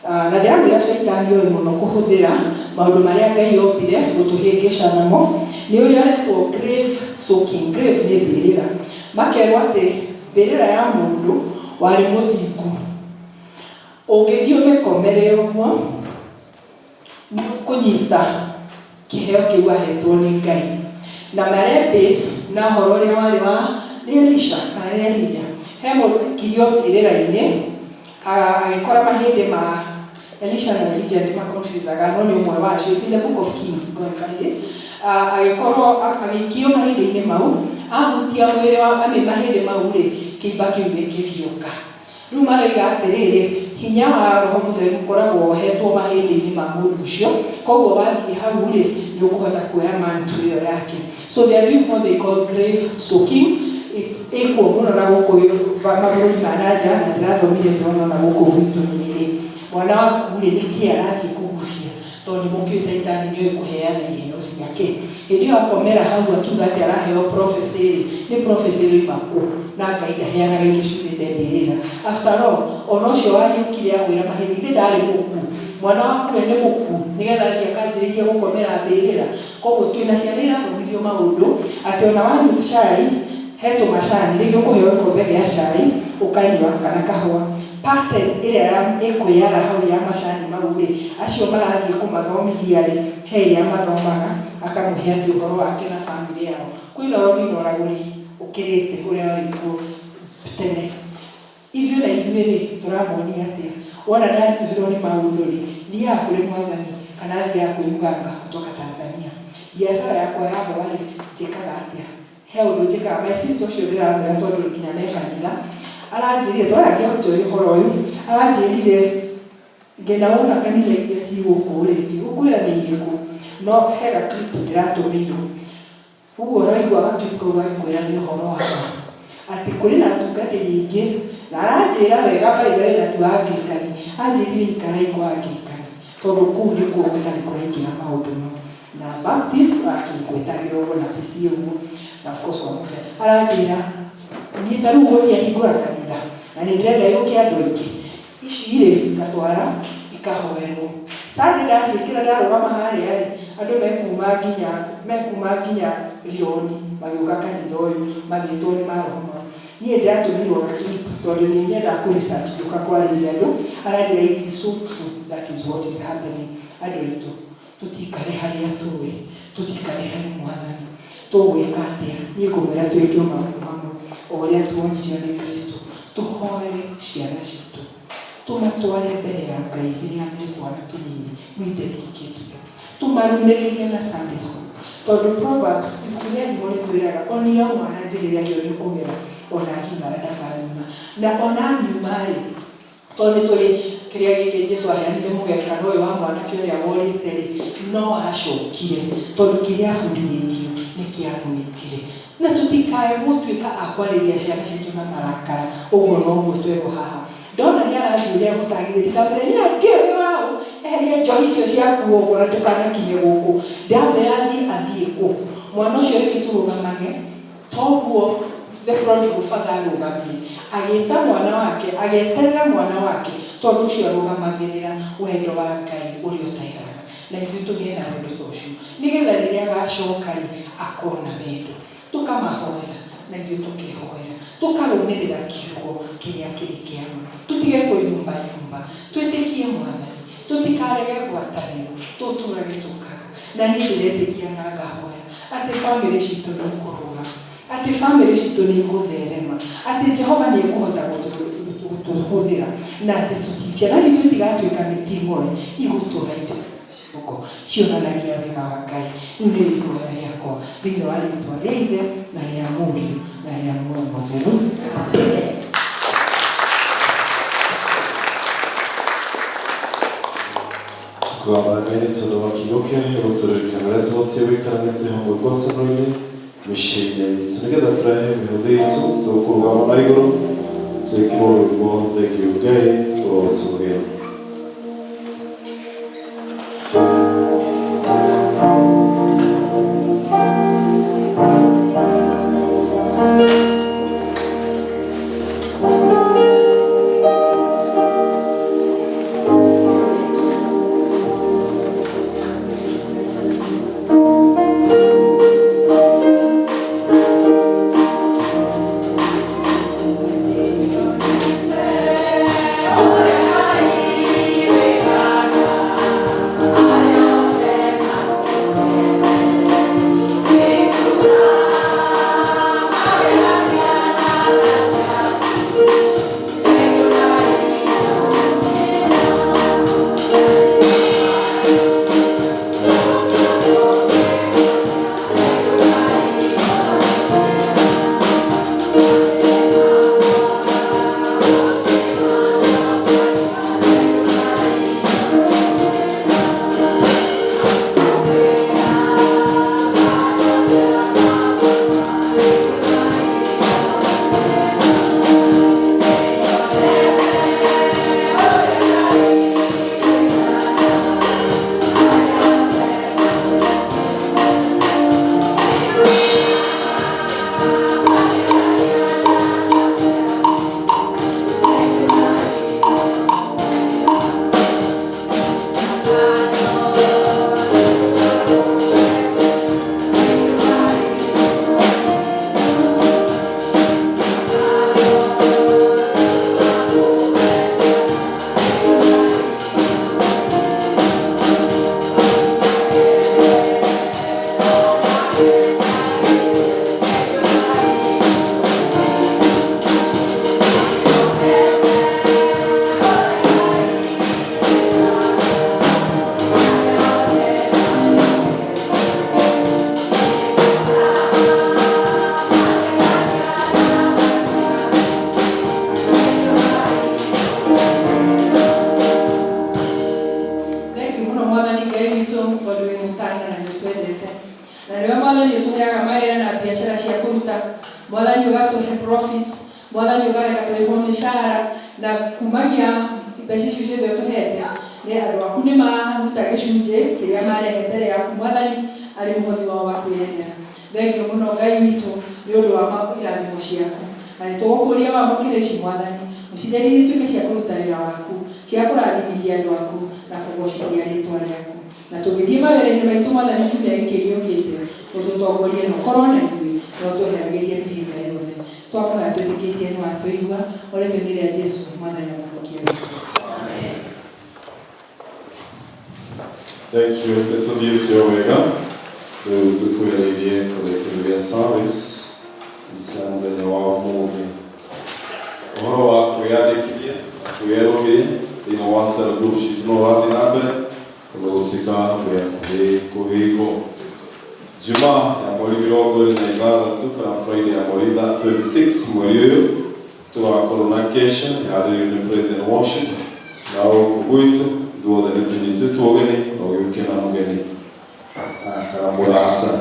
na ndĩramwĩra Shaitani oĩ mũno kũhũthĩra maũndũ marĩa Ngai ombire gũtũhĩngĩca namo nĩ ũrĩa aretwo grave soaking. Grave nĩ mbĩrĩra. Makerwo atĩ mbĩrĩra ya mũndũ warĩ mũthingu. Ũngĩthiĩ ũmĩkomere ũguo kũnyita kĩheo kĩu ahetwo nĩ Ngai. Na marebase na ũhoro ũrĩa warĩ wa Elisha kana nĩ Elijah. He mũndũ aikirio mbĩrĩra-inĩ agĩkora mahĩndĩ ma Elisha na Elijah nĩ maconfusaga no nĩ ũmwe wacio. It's in the book of Kings, go and find it. Agĩkorwo agĩikio mahĩndĩ-inĩ mau, ahutia mwĩrĩ wa mahĩndĩ mau rĩ kĩimba kĩu gĩkĩriũka. Rĩu maroiga atĩrĩrĩ hinya wa Roho Mũtheru ũkoragwo wohetwo mahĩndĩ-inĩ ma mũndũ ũcio. Koguo wathiĩ hau rĩ nĩ ũkũhota kuoya mantle ĩyo yake. So they are doing what they call grave soaking. It's ĩkuo mũno na gũkũ mabũrũri ma nanja na ndĩrathomire ndĩrona na gũkũ gwitũ nĩrĩ. Mwana waku rĩ nĩkĩ arathiĩ kũgucia tondũ nĩ mũkĩũĩ Shaitani nĩoĩ kũheana iheo ciake. Hĩndĩ ĩyo akomera hau akiuga atĩ araheo prophecy rĩ nĩ prophecy ĩroima kũ na Ngai ndaheanaga indo ciumĩte mbĩrĩra. After all ona ũcio wariũkire agwĩra mahĩndĩ ithe ndarĩ mũkuũ. Mwana waku we nĩ mũkuũ nĩgetha athiĩ akanjĩrĩria gũkomera mbĩrĩra. Koguo twĩna ciana irathomithio maũndũ atĩ ona wanyua cai he tũmacani rĩngĩ ũkũheo gĩkombe gĩa cai ũkanyua kana kahũa. Pattern ĩrĩa ĩkwĩyara hau ya macani mau rĩ acio marathiĩ kũmathomithia rĩ he iria mathomaga akamũhe atĩ ũhoro wake na bamĩrĩ yao. Kwĩna ũragũri ũkĩrĩte ũrĩa warĩ kuo tene. Ithuĩ na ithuĩ rĩ tũramonia atĩa. Wona ndaritũhĩrwo nĩ maũndũ rĩ thiaga kũrĩ Mwathani kana thiaga kũrĩ mganga kutoka Tanzania. Biacara yakwa ya mboga rĩ njĩkaga atĩa. He ũndũ njĩkaga. My sister ũcio ndĩramwĩra tondũ nginya me kanitha aranjĩrire twaragia ũnjũĩ ũhoro ũyũ aranjĩrire ngĩna wona kanitha iria ci gũkũ rĩ ndigũkwĩra nĩ irĩkũ no he gaclip ndĩratũmĩirwo. Ũguo ũraigua gaclip kau gagĩkwĩra nĩ ũhoro wa atĩ kũrĩ na atungatĩri aingĩ na aranjĩra wega baithaĩ na ti wa Anglikani. Anjĩrire ikara ikwa Anglikani tondũ kũu nĩkuo gũtarĩ kũraingĩra maũndũ mau. na Baptist akigwetagĩrwo na PC ũguo na of course wamũbe aranjĩra niĩ ta rĩu gũthiĩ ahingũra kanitha na nĩ ndĩrenda yũke andũ aingĩ ici irĩ ngatwara ikahoerwo Sunday ndaciĩkĩra ndarũgama harĩa rĩ andũ mekuma nginya Rioni magĩũka kanitha ũyũ magĩtwo nĩ maroma niĩ ndiratũmirwo clip tondũ nĩ nyenda kũresearch nduka kwarĩria andũ aranjĩra it is so true that is what is happening andũ aitũ tũtikare harĩa tũĩ tũtikare harĩ Mwathani tũgwĩka atĩa niĩ ngũmwĩra twĩke maũndũ mamwe o ũrĩa tuonirio nĩ Kristo tũhoere ciana citũ tũmatware mbere ya Ngai rĩrĩa nĩ twana tũnini we dedicate them tũmarũmĩrĩrie na Sunday school tondũ Proverbs ikuria thimo rĩtwĩraga onio mwana njĩrĩria gĩo nĩ kũgera ona ngimara ndakaruma na ona nyumarĩ tondũ tũrĩ kĩrĩa gĩkĩ Jesũ aheanire mũgerekano ũyũ wa mwanake ũrĩa worĩte rĩ no acokire tondũ kĩrĩa abundithĩtio nĩ kĩamwĩtire na tũtikae gũtuĩka a kwarĩria ciana citũ na marakara ũguo noguo twerwo haha ndona nĩ arathiĩ ũrĩa gũtagĩrĩria mbere nĩ akĩrĩ wao eheria njohi icio ciakuo ũguo na ndũkanakinye gũkũ ndamwĩra athiĩ kũ mwana ũcio rĩngĩ tũrũgamage toguo the prodigal father arũgamire agĩĩta mwana wake ageterera mwana wake tondũ ũcio arũgamagĩrĩra wendo wa Ngai ũrĩa ũtaiharaga na ithuĩ tũgĩe na wendo ta ũcio nĩgetha rĩrĩa agacoka akona wendo tũkamahoera na ithuĩ tũkĩhoera tũkarũmĩrĩra kiugo kĩrĩa kĩrĩ kĩama tũtige kwĩyumbayumba twĩtĩkie Mwathani tũtikarege gwatanĩro tũtũrage tũkaga na niĩ ndĩretĩkia na ngahoya atĩ bamĩrĩ citũ nĩ ikũrũga atĩ bamĩrĩ citũ nĩ igũtherema atĩ Jehova nĩ ekũhota gũtũhũthĩra na atĩ ciana citũ itigatuĩka mĩting'oe igũtũra itũko cionanagia wega wa Ngai nĩ ihoya rĩakwa thĩinĩ wa rĩĩtwa rĩa Ithe na rĩa Mũriũ na rĩa Muoyo Mũtheru. Twambaga tondũ wa kiugo kĩrĩa gũtũrĩkana ũrĩa tũbatiĩ gũikarania twĩ hamwe ngwatanĩro-inĩ mĩciĩ-inĩ itũ nĩgetha tũrehe mĩhothi itũ tũkũrũgama na igũrũ twĩkĩrwo rwĩmbo thengiũ Ngai tũgotũgĩra. Mwathani ũgatũhe profit, Mwathani ũgareka tũrĩhwo mĩcara na kumagia mbeca icio ciothe ũtũhete nĩ andũ aku nĩ maruta gĩcunjĩ kĩrĩa marehe mbere yaku Mwathani arĩ mũhothi wao wa kwĩyendera. Thengio mũno Ngai witũ nĩ ũndũ wa irathimo ciaku, na nĩ tũgũkũria wamũkĩre ici Mwathani, mũcindarĩrie ituĩke cia kũruta wĩra waku, cia kũrathimithia andũ aku na kũgocithia rĩĩtwa rĩaku. Na tũgĩthiĩ mawĩra-inĩ maitũ Mwathani kiumia gĩkĩ gĩũkĩte, ũtũtongorie na ũkorwo na ithuĩ na ũtweheragĩrie mĩhĩnga yothe. Twakũhoya twĩtĩkĩtie nĩ watũigua, ũrĩtwo nĩ rĩa Jesũ Mwathani na Mũhonokia witũ. Thank you. Nĩtũthiĩ tio wega. Rĩu tũkuhĩrĩirie kũrĩkĩrĩria service cia mũthenya wa ũmũthĩ. Ũhoro wa kwĩyandĩkithia na kwĩyerũhia thĩinĩ wa cell group citũ no ũrathiĩ na mbere gũtuĩka wĩ kũhingwo. Jumaa ya mweri 26 kana Friday ya mweri 26 mweri ũyũ tũgakorwo na kesha yarĩrĩirio nĩ President Worship na gũkũ gwitũ ithuothe nĩtũnyitĩtwo ũgeni na ũgĩũke na mũgeni kana mũrata.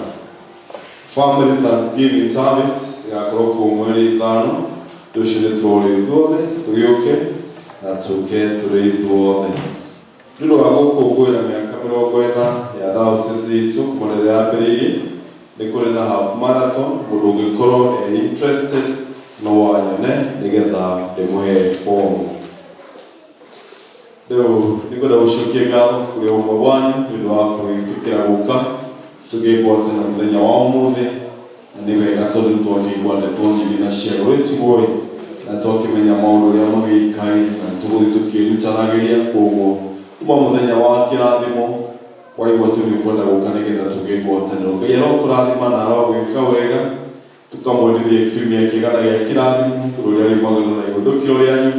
Family Thanksgiving service ĩgakorwo kuo mweri 5 rũciũ nĩtũrorĩ ithuothe tũgĩũke na tũke tũrĩ ithuothe. Nĩ ũndũ wa gũkũngũĩra mĩaka 40 ya diocese itũ kuma rĩrĩa yambĩrĩirie, nĩ kũrĩ na half marathon. Mũndũ ũngĩkorwo interested no wanyone nĩgetha ndĩmũhe form. Rĩu nĩngwenda gũcokia ngatho kũrĩ ũmwe wanyu nĩ ũndũ wa kwĩtĩkĩra gũka tũkĩgwatĩra mũthenya wa ũmũthĩ, na nĩ wega tondũ nĩtwakĩigua ndeto nyingĩ na ciago rĩtiguoĩ na twakĩmenya maũndũ ũrĩa magĩikaire na tũgũthiĩ tũkĩrutanagĩria. Koguo kuma mũthenya wa kĩrathimo waigua tu nĩũkwenda gũka nĩgetha tũkĩgwatanĩrwo. Ngai arokũrathima na arogwĩka wega, tũkamwendithia kiumia kĩega na gĩa kĩrathimo rũrĩa riumagĩrĩra na ihũndũkĩro rĩanyu.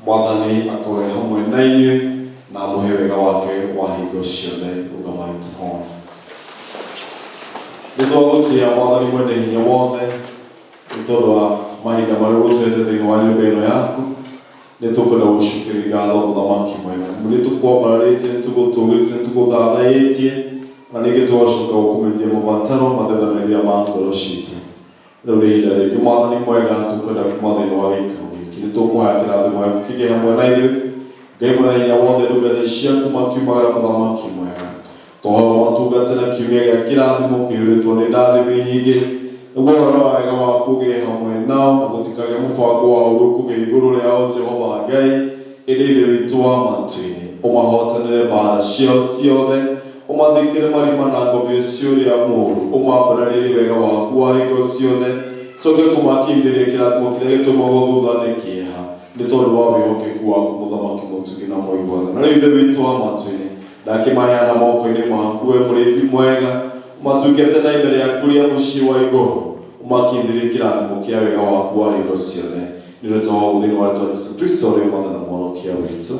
Mwathani akorwo hamwe na inyuĩ na amũhe wega wake wa hingo ciothe. Rũgamai tũhooe. Nĩtwagũtĩa Mwathani mwene hinya wothe nĩ tondũ wa mahinda marĩa ũtũhete thĩinĩ wa nyũmba ĩno yaku. Nĩtũkwenda gũcukĩria ngatho mũthamaki mwega. Nĩtũkwambararĩtie, nĩtũgũtũgĩte, nĩtũgũthathaiĩtie na ningĩ tũgacoka gũkũmenyithia mabataro mathethanĩria ma ngoro citũ. Rĩu nĩ ihinda rĩngĩ Mwathani mwega tũkwenda kuma thĩinĩ wa gĩikaro gĩkĩ. Nĩtũkũhoya kĩrathimo gĩaku kĩgĩe hamwe na ithuĩ. Ngai mwene hinya wothe ndungata ciaku makiumagara mũthamaki mwega. Tũhoya matungatĩra kiumia gĩa kĩrathimo kĩihũrĩtwo nĩ ndathimi nyingĩ. Nĩguo ũhoro wa wega waku ũgĩe hamwe nao na gũtikagĩe mũbango wa ũndũ kũgĩa igũrũ rĩao Jehova Ngai, ĩndĩ ithuĩ witũ wa matu-inĩ ũmahotanĩre mbara ciao ciothe, ũmathikĩre marima na ngobio cia ũrĩa mũũru, ũmambarĩrie wega waku wa hingo ciothe, coke kũmakindĩria kĩrathimo kĩrĩa gĩtũmagwo thutha nĩ kĩeha nĩ tondũ wa wĩhokeku waku mũthamaki mũtugi na mũiguano. Na rĩu ithuĩ witũ wa matu-inĩ ndakĩmaheana moko-inĩ maku we mũrĩithi mwega, ũmatungate na imbere yaku rĩa mũciĩ wa igũrũ, ũmakindĩrie kĩrathimo kĩa wega waku wa hingo ciothe. Nĩ ũndũ tũhoya thĩinĩ wa rĩĩtwa Jesũ Kristo ũrĩa Mwathani na Mũhonokia witũ.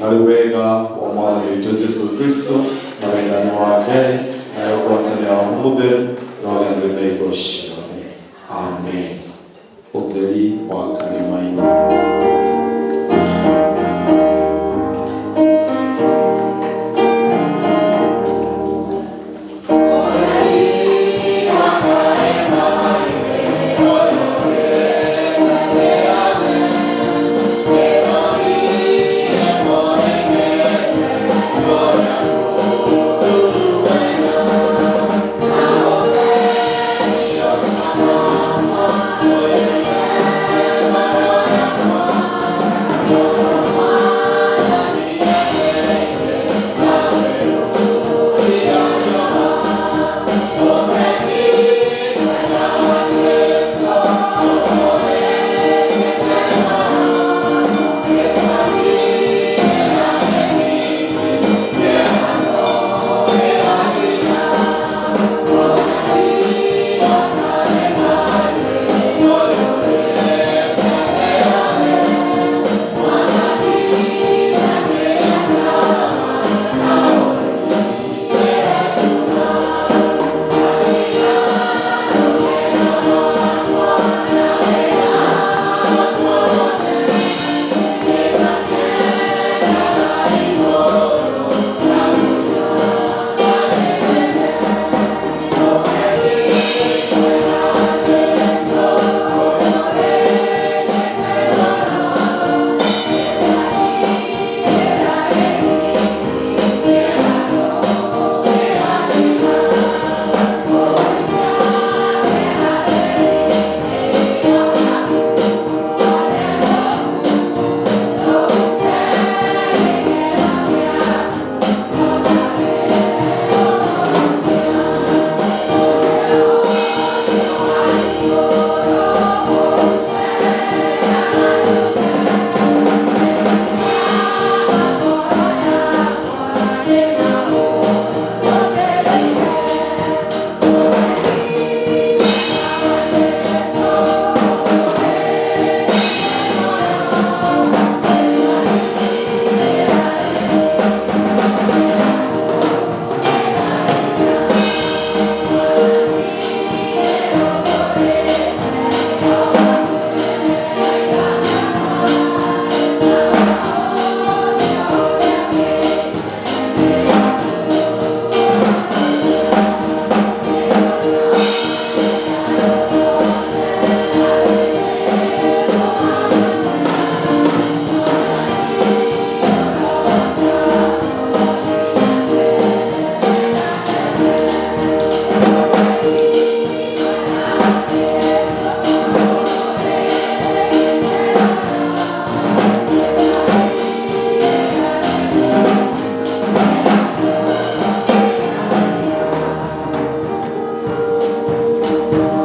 Na rĩu wega wa Mwathani witũ Jesũ Kristo na wendani wa Ngai na ũgwatanĩra wa mũtheru ũrogĩa na igũrũ ciothe. Amen. Ũtheri wa Ngai